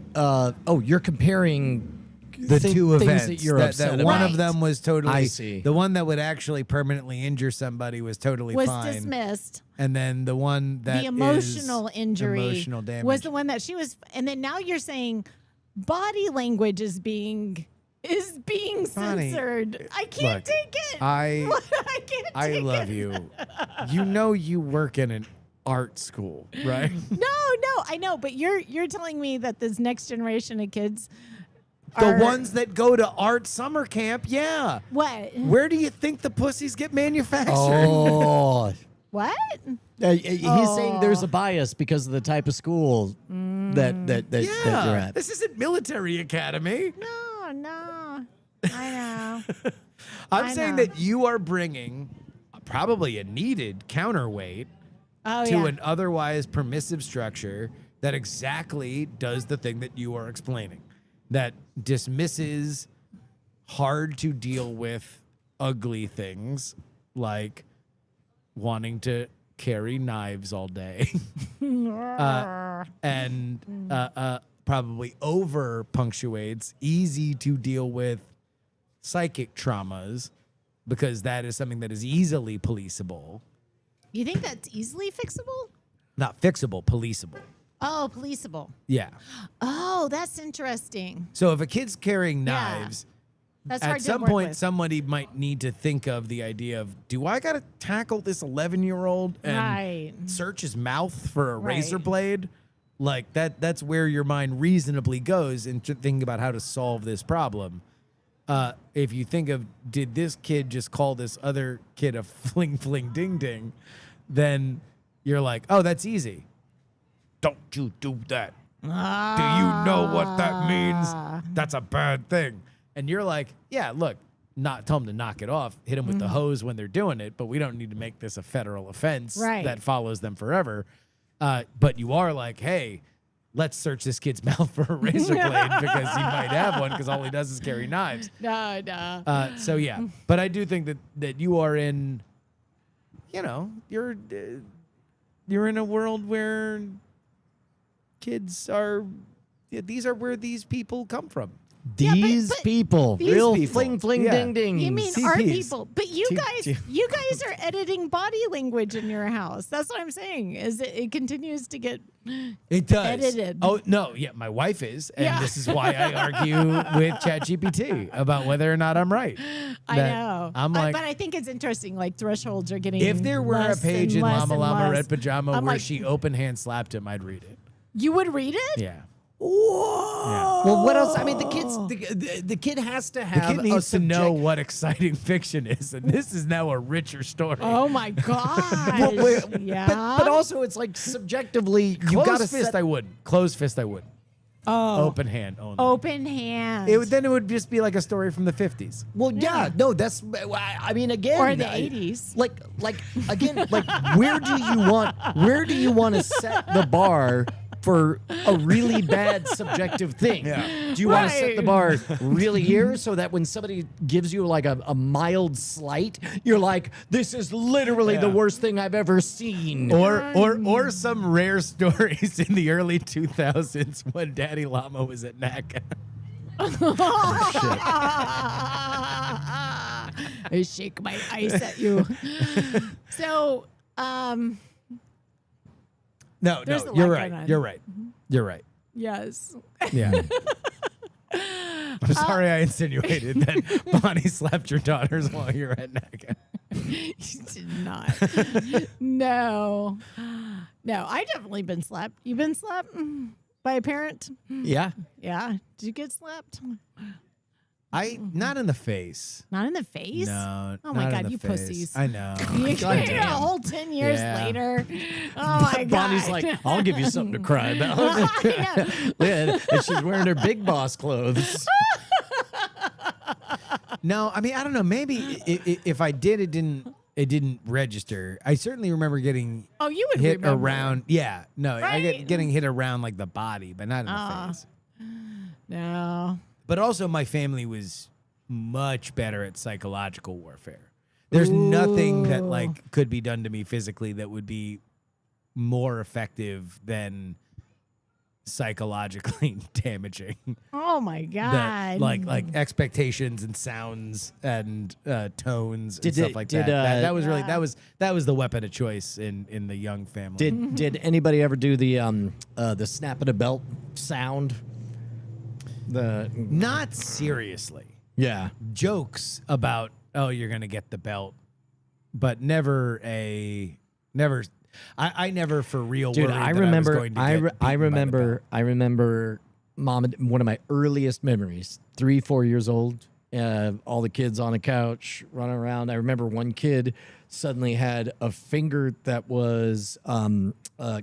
you're comparing The two things events that you're that upset one about. of them was totally I see. the one that would actually permanently injure somebody was totally Was fine. dismissed. And then the one that The is emotional injury emotional damage was the one that she was, and then now you're saying body language is being Bonnie, censored. I can't look, take it. I I can't. I take love it. you. You know you work in an art school, right? No, I know, but you're telling me that this next generation of kids, The are, ones that go to art summer camp, yeah. what? Where do you think the pussies get manufactured? Oh, What? he's saying there's a bias because of the type of school that you're Yeah, at. this isn't military academy. No, I know. I'm I saying know. that you are bringing probably a needed counterweight Oh to yeah. an otherwise permissive structure that exactly does the thing that you are explaining, that dismisses hard to deal with ugly things like wanting to carry knives all day and probably over punctuates easy to deal with psychic traumas because that is something that is easily policeable. You think that's easily fixable? Not fixable, policeable. Oh, policeable. Yeah. Oh, that's interesting. So if a kid's carrying Yeah. knives, That's hard at to some work point with. somebody might need to think of the idea of, do I got to tackle this 11-year-old and Right. search his mouth for a Right. razor blade? Like that's where your mind reasonably goes in thinking about how to solve this problem. If you think of, did this kid just call this other kid a fling fling ding ding, then you're like, oh, that's easy. Don't you do that. Do you know what that means? That's a bad thing. And you're like, yeah, look, not tell them to knock it off, hit them with the hose when they're doing it, but we don't need to make this a federal offense Right. that follows them forever. But you are like, hey, let's search this kid's mouth for a razor blade because he might have one because all he does is carry knives. No. So yeah, but I do think that you are in, you know, you're in a world where kids are. These are where these people come from. Yeah, These but people, these real people. fling fling Yeah. ding ding. You mean our CPs. people? But you guys are editing body language in your house. That's what I'm saying. Is it continues to get It does. edited. Oh no, yeah, my wife is, and Yeah. this is why I argue with ChatGPT about whether or not I'm right. I That know. I'm like, but I think it's interesting. Like thresholds are getting. if there were a less page and in less Llama and Llama less. Red Pajama I'm where like, she open hand slapped him, I'd read it. You would read it? Yeah. Whoa. Well, what else? I mean, the kid has to The have kid a needs to know subject- what exciting fiction is, and this is now a richer story. Oh my god. Well, wait, yeah. but also it's like subjectively you Closed got to fist, set. I wouldn't. Closed fist, I wouldn't. Open hand only. Open hand. Then it would just be like a story from the 50s. Well, yeah, no, that's. I mean, again, Or the 80s. Like again, like where do you want to set the bar for a really bad subjective thing? Yeah. Do you want to set Right. the bar really here so that when somebody gives you like a mild slight, you're like, this is literally the Yeah. worst thing I've ever seen. Or some rare stories in the early 2000s when Daddy Llama was at NACA. I shake my ice at you. So, No, There's a no, lot you're going right. on. You're right. You're right. yes. Yeah. I'm sorry I insinuated that Bonnie slapped your daughters while you were at NACA. You did not. No. No, I definitely been slapped. You been slapped by a parent? Yeah. Yeah. Did you get slapped? Not in the face. Not in the face? No. Oh my not in God, the you face. pussies. I know. You God a damn. whole 10 years Yeah. later. Oh my God. Bonnie's like, I'll give you something to cry about. Yeah, and she's wearing her big boss clothes. No, I mean I don't know. Maybe if I did, it didn't register. I certainly remember getting Oh, you would hit remember. around. Yeah, no, I Right? getting hit around like the body, but not in the face. No. But also, my family was much better at psychological warfare. There's nothing that like could be done to me physically that would be more effective than psychologically damaging. Oh my That, God. like expectations and sounds and tones Did and stuff it- like did, that. That was really Yeah. that was the weapon of choice in the Young family. Did anybody ever do the snap of the belt sound? Not seriously. Yeah. Jokes about you're gonna get the belt, but never. I never for real. Dude, worried I that remember. I was going to I get re- beaten I by the remember. belt. I remember. Mom, one of my earliest memories. 3-4 years old. All the kids on a couch running around. I remember one kid suddenly had a finger that was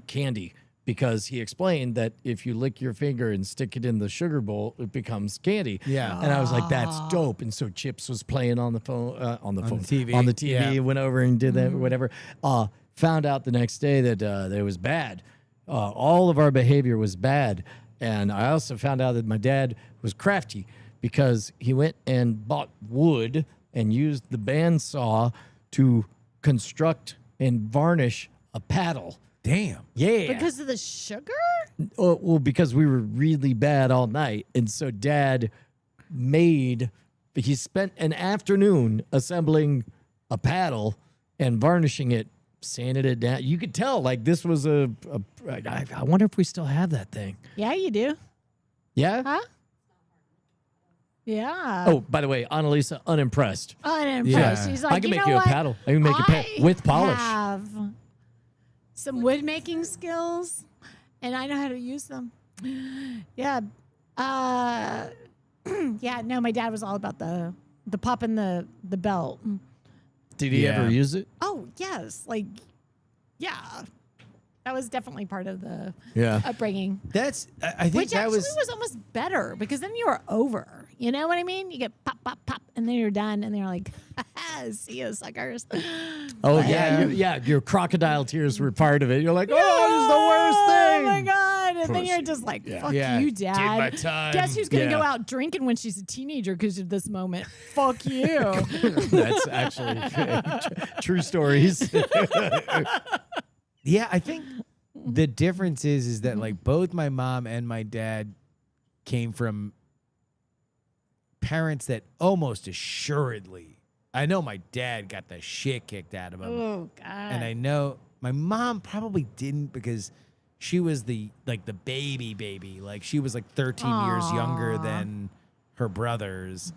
candy because he explained that if you lick your finger and stick it in the sugar bowl, it becomes candy. Yeah. And I was like, that's dope. And so Chips was playing on the phone, on the TV. on the TV, Yeah. went over and did that, whatever. Found out the next day that it was bad. All of our behavior was bad. And I also found out that my dad was crafty because he went and bought wood and used the bandsaw to construct and varnish a paddle. Damn. Yeah. Because of the sugar? Well, because we were really bad all night. And so Dad he spent an afternoon assembling a paddle and varnishing it, sanded it down. You could tell, like, this was I wonder if we still have that thing. Yeah, you do. Yeah? Huh? Yeah. Oh, by the way, Annalisa, unimpressed. Unimpressed. Yeah. She's like, I can you make know you a what? paddle. I can make you with polish. I have some wood making skills, and I know how to use them. Yeah. Yeah, no, my dad was all about the popping the belt. Did he Yeah. ever use it? Oh, yes. Like, yeah. That was definitely part of the Yeah. upbringing. I think Which that actually was was almost better because then you were over. You know what I mean? You get pop, pop, pop, and then you're done, and they're like, see you, suckers. Oh, yeah. Your crocodile tears were part of it. You're like, oh, this is the worst thing. Oh my God. And then you're Pussy. just like, fuck Yeah. you, Did Dad. my time. Guess who's going to Yeah. go out drinking when she's a teenager because of this moment? Fuck you. That's actually true stories. Yeah, I think the difference is that like both my mom and my dad came from parents that almost assuredly, I know my dad got the shit kicked out of him. Oh, God. And I know my mom probably didn't because she was the baby. Like she was like 13 years younger Aw. than her brothers.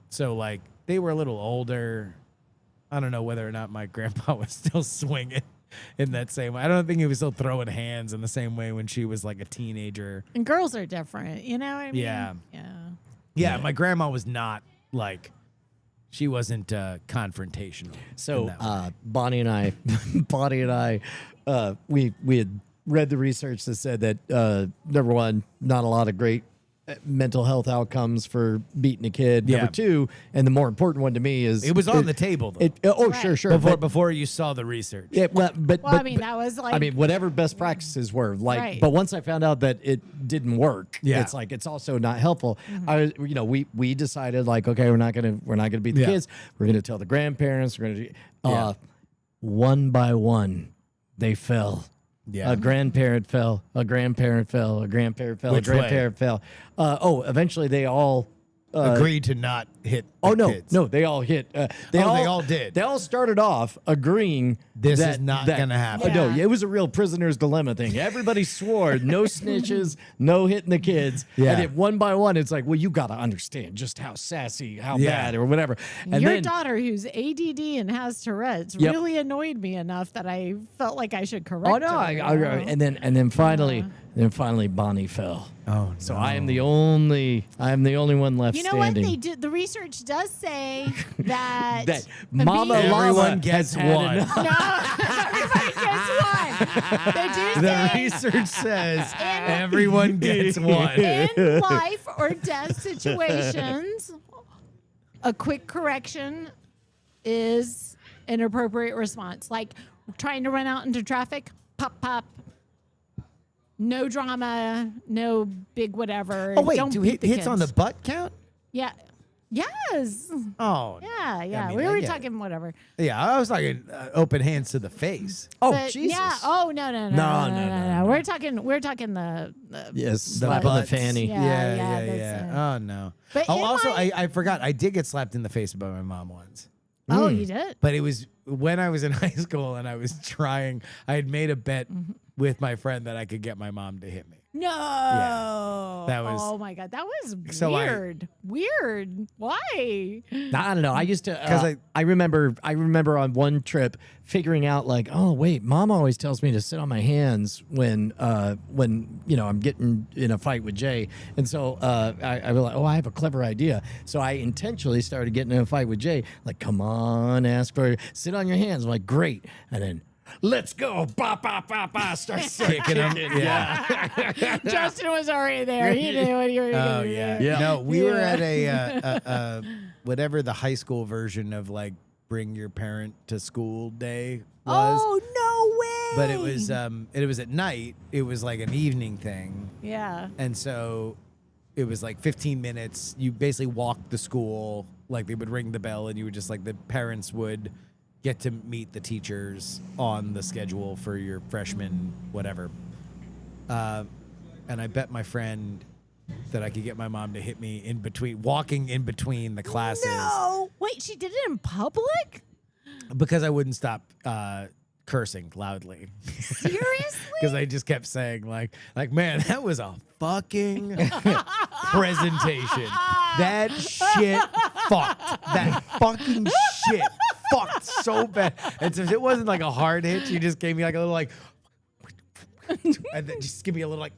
So like they were a little older. I don't know whether or not my grandpa was still swinging in that same way. I don't think he was still throwing hands in the same way when she was like a teenager. And girls are different. You know what I mean? Yeah. Yeah. Yeah, my grandma was not like, she wasn't confrontational. in So that way. Bonnie and I, we had read the research that said that number one, not a lot of great mental health outcomes for beating a kid. Yeah. Number two, and the more important one to me is It was on the table, though. Sure, sure. before, but- before you saw the research. yeah, but Well, I mean, that was like. I mean, whatever best practices were, like, Right. but once I found out that it didn't work, Yeah. it's like it's also not helpful. We decided like, okay, we're not gonna beat the Yeah. kids. We're gonna tell the grandparents. We're gonna do, Yeah. one by one, they fell. Yeah. A grandparent fell. A grandparent fell. A grandparent fell. Which a grandparent fell. Eventually they all. Agreed to not hit the Oh no, kids. no! They all hit. They all did. They all started off agreeing This that, is not that- gonna happen. No, Yeah. it was a real prisoner's dilemma thing. Everybody swore no snitches, no hitting the kids. Yeah. And then one by one, it's like, well, you got to understand just how sassy, how Yeah. bad, or whatever. And your then, daughter, who's ADD and has Tourette's, Yep. really annoyed me enough that I felt like I should correct oh no! her. And then finally, Bonnie fell. Oh, So I am the only one left You know what standing. they do? The research does say that That Mama abuse- Lava Everyone gets has had one. enough. No, everybody gets one. They do The say research says everyone gets one. in life or death situations, a quick correction is an appropriate response. Like trying to run out into traffic, pop, pop. No drama, no big whatever. Oh wait, Don't do beat the hits on the kids. butt count? Yeah. Yes. Oh, Yeah. mean, We were yeah. talking whatever. yeah. I was talking open hands to the face. Oh But Jesus! Yeah. Oh no. No. We're talking the Yes, The slap on the butts. fanny. Yeah. yeah. that's, Oh no. But Oh, in also, my- I forgot. I did get slapped in the face by my mom once. Oh, you did? But it was when I was in high school and I was trying. I had made a bet with my friend that I could get my mom to hit me. No. That was- Oh my god, that was So weird. Weird. Why? I don't know. I used to 'Cause I remember on one trip figuring out like, oh wait, Mom always tells me to sit on my hands when I'm getting in a fight with Jay, and so I was like, oh, I have a clever idea. So I intentionally started getting in a fight with Jay, like, come on, ask for sit on your hands. I'm like, great, and then. Let's go! Ba ba ba ba! Start Kicking him. Yeah. Justin was already there. He knew what you were Oh gonna do. yeah. Yeah. No, we were at a whatever the high school version of like bring your parent to school day was. Oh no way. But it was at night. It was like an evening thing. Yeah. And so it was like 15 minutes. You basically walked the school, like they would ring the bell and you would just like the parents would get to meet the teachers on the schedule for your freshman whatever. And I bet my friend that I could get my mom to hit me walking in between the classes No. Wait, she did it in public? because I wouldn't stop cursing loudly. Seriously? Because I just kept saying like, man, that was a fucking presentation. That shit fucked. That fucking shit fucked so bad. And so it wasn't like a hard hit. She just gave me like a little like, and then just give me a little like.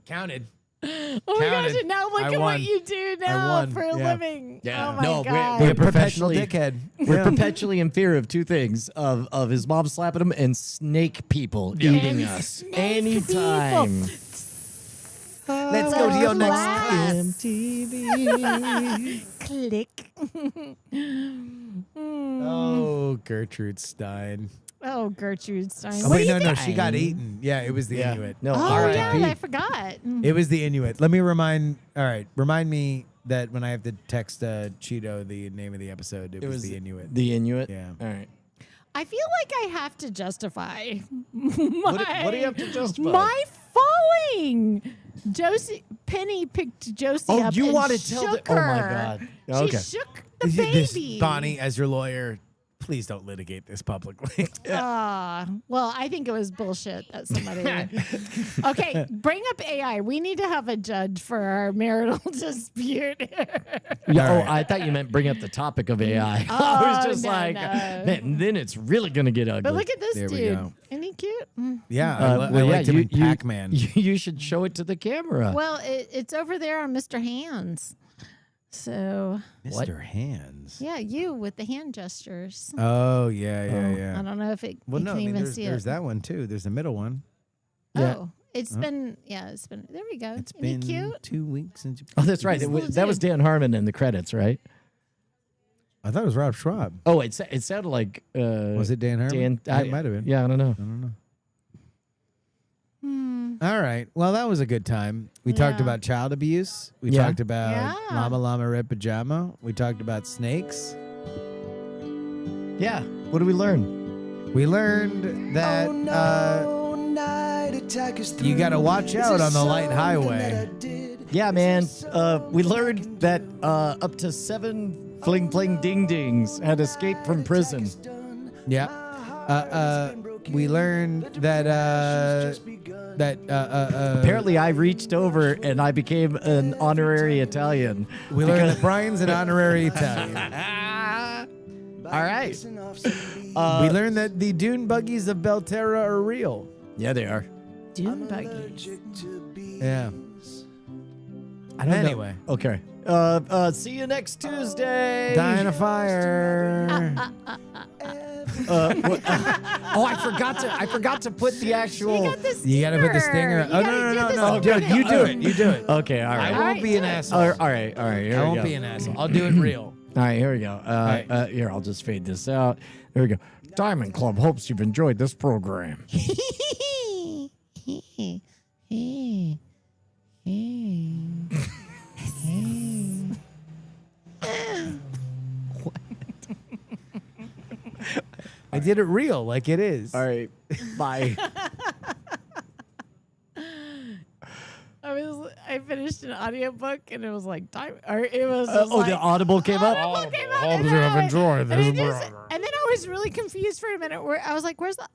Counted. Oh my gosh, Counted. and now look I at won. what you do now won, for a yeah. living. Yeah. Oh my No, god. we're Be a professional perpetually- dickhead. We're Yeah. perpetually in fear of two things: of his mom slapping him and snake people eating And us snake anytime. Let's go to your next Class. MTV. Click. Oh, Gertrude Stein. Oh, Gertrude Stein. Oh, What wait, do no, you no, think? she got eaten. Yeah, it was the Yeah. Inuit. No, Oh R.I.P. yeah, I forgot. It was the Inuit. Let me remind me that when I have to text Cheeto the name of the episode, it was the Inuit. The Inuit. Yeah. All right. I feel like I have to justify What do you have to justify? my falling. Penny picked Josie Oh, up you and want to tell the? shook Oh my her. God. She Okay. shook the This- baby. Bonnie, as your lawyer, please don't litigate this publicly. Well, I think it was bullshit that somebody. Okay, bring up AI. We need to have a judge for our marital dispute. Yeah, All right. I thought you meant bring up the topic of AI. I Oh, was just no, like, no. man, then it's really gonna get ugly. But look at this There we dude. go. Isn't he cute? Mm. yeah, I Well, liked him in you- Pac-Man. You should show it to the camera. Well, it's over there on Mr. Hands. So Mr. Hands. yeah, you with the hand gestures. Oh yeah, yeah, I yeah. don't know if it Well, you no, can I mean, even see there's it. that one too. There's the middle one. Yeah. Oh, it's been there we go. It's Isn't he been cute? 2 weeks since you. Oh, that's right. This little That was dude. Dan Harmon in the credits, right? I thought it was Rob Schwab. Oh, it sounded like Was it Dan Harmon? Dan? It might have been. Yeah, I don't know. I don't know. Hmm. All right. Well, that was a good time. We talked Yeah. about child abuse. We Yeah. talked about Yeah. Llama Llama Red Pajama. We talked about snakes. Yeah. What did we learn? We learned that you got to watch out on the light highway. Yeah, man. We learned that up to 7 fling fling ding dings had escaped from prison. Yeah. We learned that Apparently, I reached over and I became an honorary Italian. we learned that Brian's an honorary Italian. All right. We learned that the dune buggies of Belterra are real. Yeah, they are. Dune buggies. Yeah. I don't know. Anyway. Okay. See you next Tuesday. Dying of fire. I forgot to put the actual. You got the stinger. You got to put the stinger. You Oh, gotta no. do the Dude, stinger. you do it. You do it. Okay, all right. I All won't right, be an do it. asshole. All right. Here I we won't go. be an asshole. I'll do it real. All right, here we go. right. Here, I'll just fade this out. There we go. Diamond Club hopes you've enjoyed this program. I did it real, like it is. All right, bye. I finished an audiobook and it was like time or it was The Audible came up. Audible came up, hope and you then have I- enjoyed and this it just- program. and then I was really confused for a minute where I was like, where's the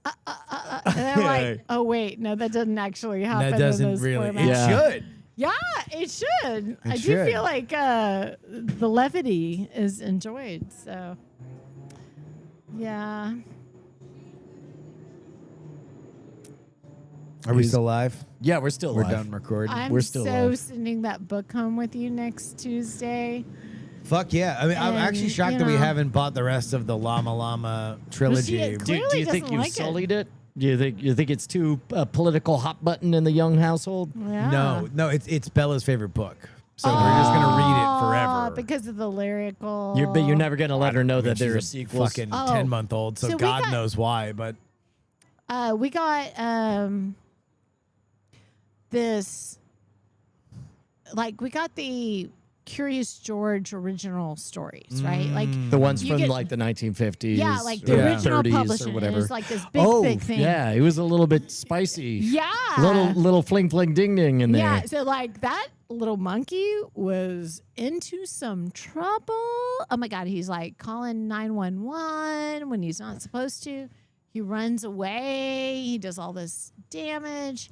and then I'm like, oh wait, no, that doesn't actually happen. That in doesn't this really. format. It Yeah. should. Yeah, it should. I do should. feel like the levity is enjoyed. So, yeah. Are we still live? Yeah, we're still We're live. done recording. I'm We're still so live. sending that book home with you next Tuesday. Fuck yeah. I mean, I'm And, actually shocked you that we know- haven't bought the rest of the Llama Llama trilogy. it Do clearly you think doesn't you've like it. sullied it? Do you think it's too political hot button in the Young household? Yeah. No, it's Bella's favorite book. So we're just going to read it forever. Because of the lyrical. But you're never gonna let her know that there are She's a sequels. fucking Oh. 10-month-old, so So we God got- knows why. But We got this. Like we got the Curious George original stories, right? Like The ones You from get- like the 1950s. yeah, like the Yeah. original 30s publishing. or It whatever. was like this big Oh, thick thing. yeah, it was a little bit spicy. Yeah. Little fling fling ding ding in there. Yeah, so like that little monkey was into some trouble. Oh my God, he's like calling 911 when he's not supposed to. He runs away. He does all this damage.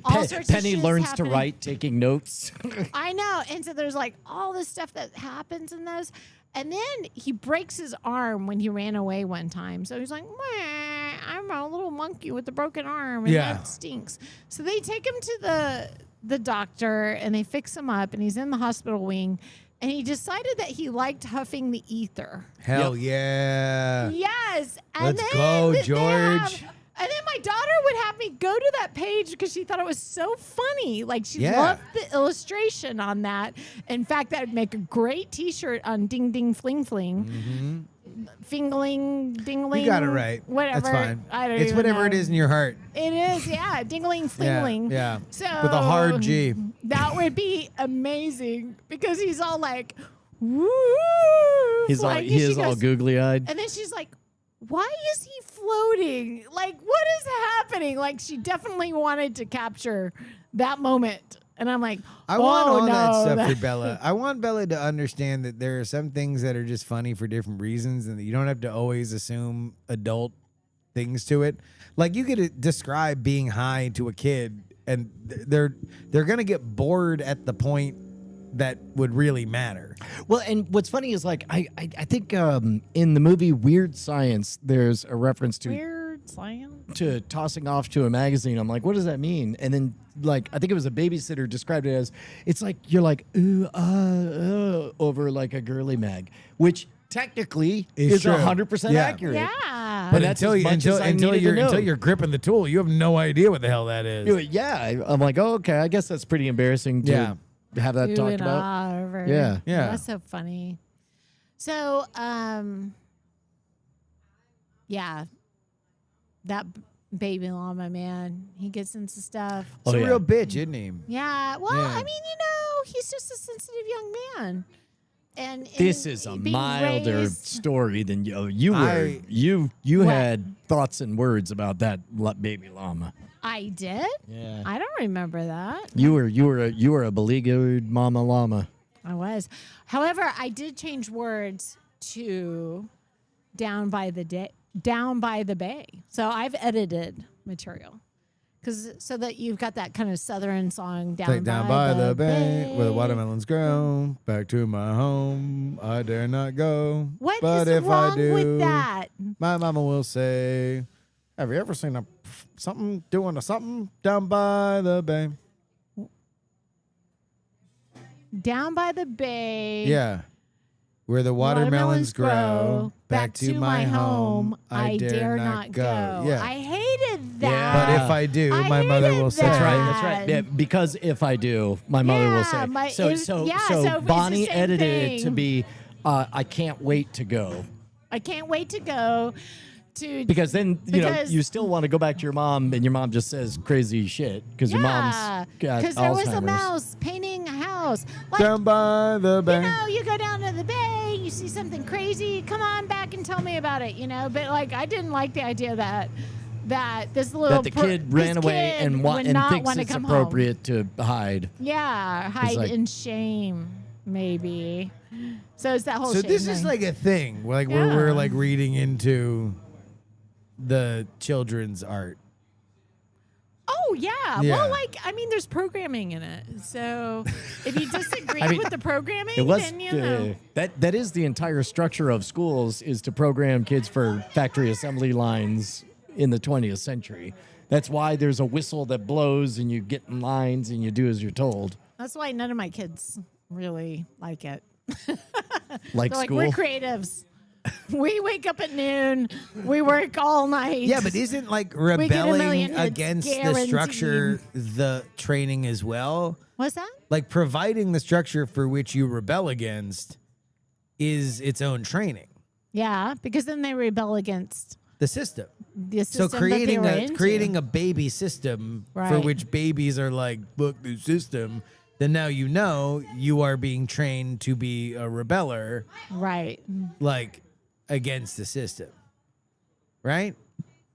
All sorts of Penny shit's learns happening. to write, taking notes. I know. And so there's like all this stuff that happens in those. And then he breaks his arm when he ran away one time. So he's like, "Meh, I'm a little monkey with a broken arm, and Yeah. that stinks." So they take him to the doctor and they fix him up, and he's in the hospital wing. And he decided that he liked huffing the ether. hell yeah. Yes. And Let's then go, they have- George. and then my daughter would have me go to that page because she thought it was so funny. Like she Yeah. loved the illustration on that. In fact, that would make a great T-shirt on Ding Ding Fling Fling, Fingling Dingling. You got it right. Whatever. That's fine. I don't It's even whatever know. it is in your heart. It is, yeah. Dingling Flingling. Yeah. So With a hard G. That would be amazing because he's all like, woo. He's all like, he she is all goes- googly eyed. and then she's like, why is he floating? Like, what is happening? Like, she definitely wanted to capture that moment. And I'm like, I want oh, all that no, stuff for Bella. I want Bella to understand that there are some things that are just funny for different reasons, and that you don't have to always assume adult things to it. Like you could describe being high to a kid, and they're gonna get bored at the point that would really matter. Well, and what's funny is like I think in the movie Weird Science, there's a reference to Weird slang. to tossing off to a magazine. I'm like, what does that mean? And then, like, I think it was a babysitter described it as, it's like you're like, ooh, over like a girly mag, which technically Is is true. 100% Yeah. accurate. Yeah. But And that's until as you much as I needed to know. until you're gripping the tool, you have no idea what the hell that is. Yeah, I'm like, oh, okay. I guess that's pretty embarrassing to Yeah. have that Ooh talked and about. ah over. Yeah. Yeah. That's so funny. So, yeah, that baby llama, man, he gets into stuff. It's Oh, a yeah. real bitch, isn't he? Yeah. Well, Yeah. I mean, he's just a sensitive young man. And This is a being milder raised- story than you were. You What? had thoughts and words about that baby llama. I did. Yeah. I don't remember that. You were a beleaguered mama llama. I was. However, I did change words to down by the bay. So I've edited material. So that you've got that kind of southern song down, Take down by the bay where the watermelons grow. Back to my home, I dare not go. What but is if wrong I do, with that? my mama will say, "Have you ever seen something doing a something down by the bay?" Down by the bay. Yeah, where the watermelons grow. Back to my home, I dare not go. Yeah, I hated that. Yeah. but if I do, I my mother hated will say, that. That's right. That's right. Yeah, because if I do, my mother will say. So it's the Bonnie same edited it to thing. be, I can't wait to go. I can't wait to go to Because then Because- you still want to go back to your mom, and your mom just says crazy shit because your mom's got because there was a Alzheimer's. mouse painting a house. Like, "Down by the bay." you go down to the bay, you see something crazy, come on back and tell me about it, But like, I didn't like the idea that this little That the kid ran this away kid and would not thinks wanna it's come appropriate to hide. Home. Yeah, hide like- in shame, maybe. So it's that whole. So shame this is thing. like a thing, like where Yeah. we're like reading into the children's art. Oh yeah. Yeah. Well, there's programming in it. So if you disagree I mean, with the programming, It was then you know. that is the entire structure of schools is to program kids for factory assembly lines in the 20th century. That's why there's a whistle that blows and you get in lines and you do as you're told. That's why none of my kids really like it. Like They're like, school. we're creatives. We wake up at noon. We work all night. Yeah, but isn't like get a rebelling million hits against the guaranteed. structure the training as well? What's that? Like providing the structure for which you rebel against is its own training. Yeah, because then they rebel against The system. the So system that they were into. creating a baby system for Right. which babies are like, look, the system, then now you are being trained to be a rebeller, Right. like against the system. Right?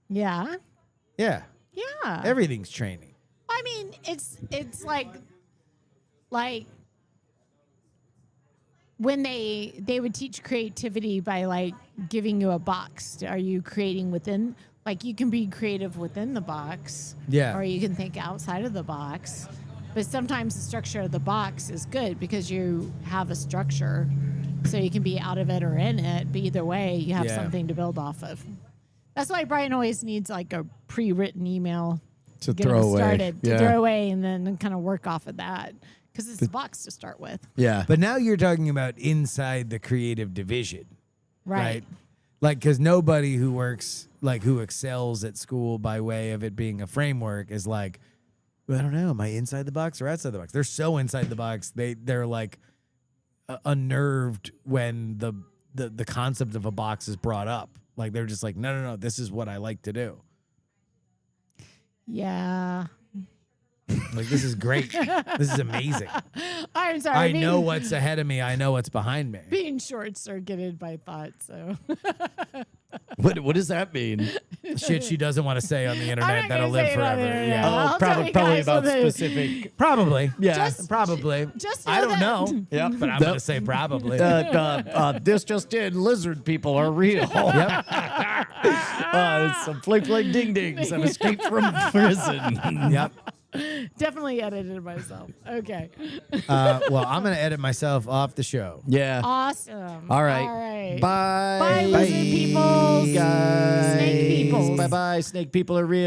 Yeah. Yeah. Yeah. Everything's training. I mean, it's like when they would teach creativity by like giving you a box. Are you creating within? Like you can be creative within the box, Yeah. or you can think outside of the box. But sometimes the structure of the box is good because you have a structure, so you can be out of it or in it. But either way, you have Yeah. something to build off of. That's why Brian always needs like a pre-written email to get throw them away. started, to Yeah. throw away, and then kind of work off of that because it's a box to start with, Yeah. But now you're talking about inside the creative division. right? Like, because nobody who works, like, who excels at school by way of it being a framework is like, well, I don't know, am I inside the box or outside the box? They're so inside the box, they're like unnerved when the concept of a box is brought up. Like, they're just like, no, this is what I like to do. Yeah. Like, this is great. This is amazing. I'm sorry. I know what's ahead of me. I know what's behind me. being short-circuited by thought. So What does that mean? Shit she doesn't want to say on the I'm internet not that'll gonna live say it on the forever. internet. Yeah. I'll tell you probably guys about what it- specific. Probably. Yeah. Just- Probably. just I know don't that- know. Yep. But I'm going to say probably. This just in: lizard people are real. Yep. Some flake flake ding dings have escaped from prison. Yep. Definitely edited myself. Okay. Well, I'm going to edit myself off the show. Yeah. Awesome. All right. All right. Bye. Bye, lizard people. Guys. Snake people. peoples. Bye bye. Snake people are real.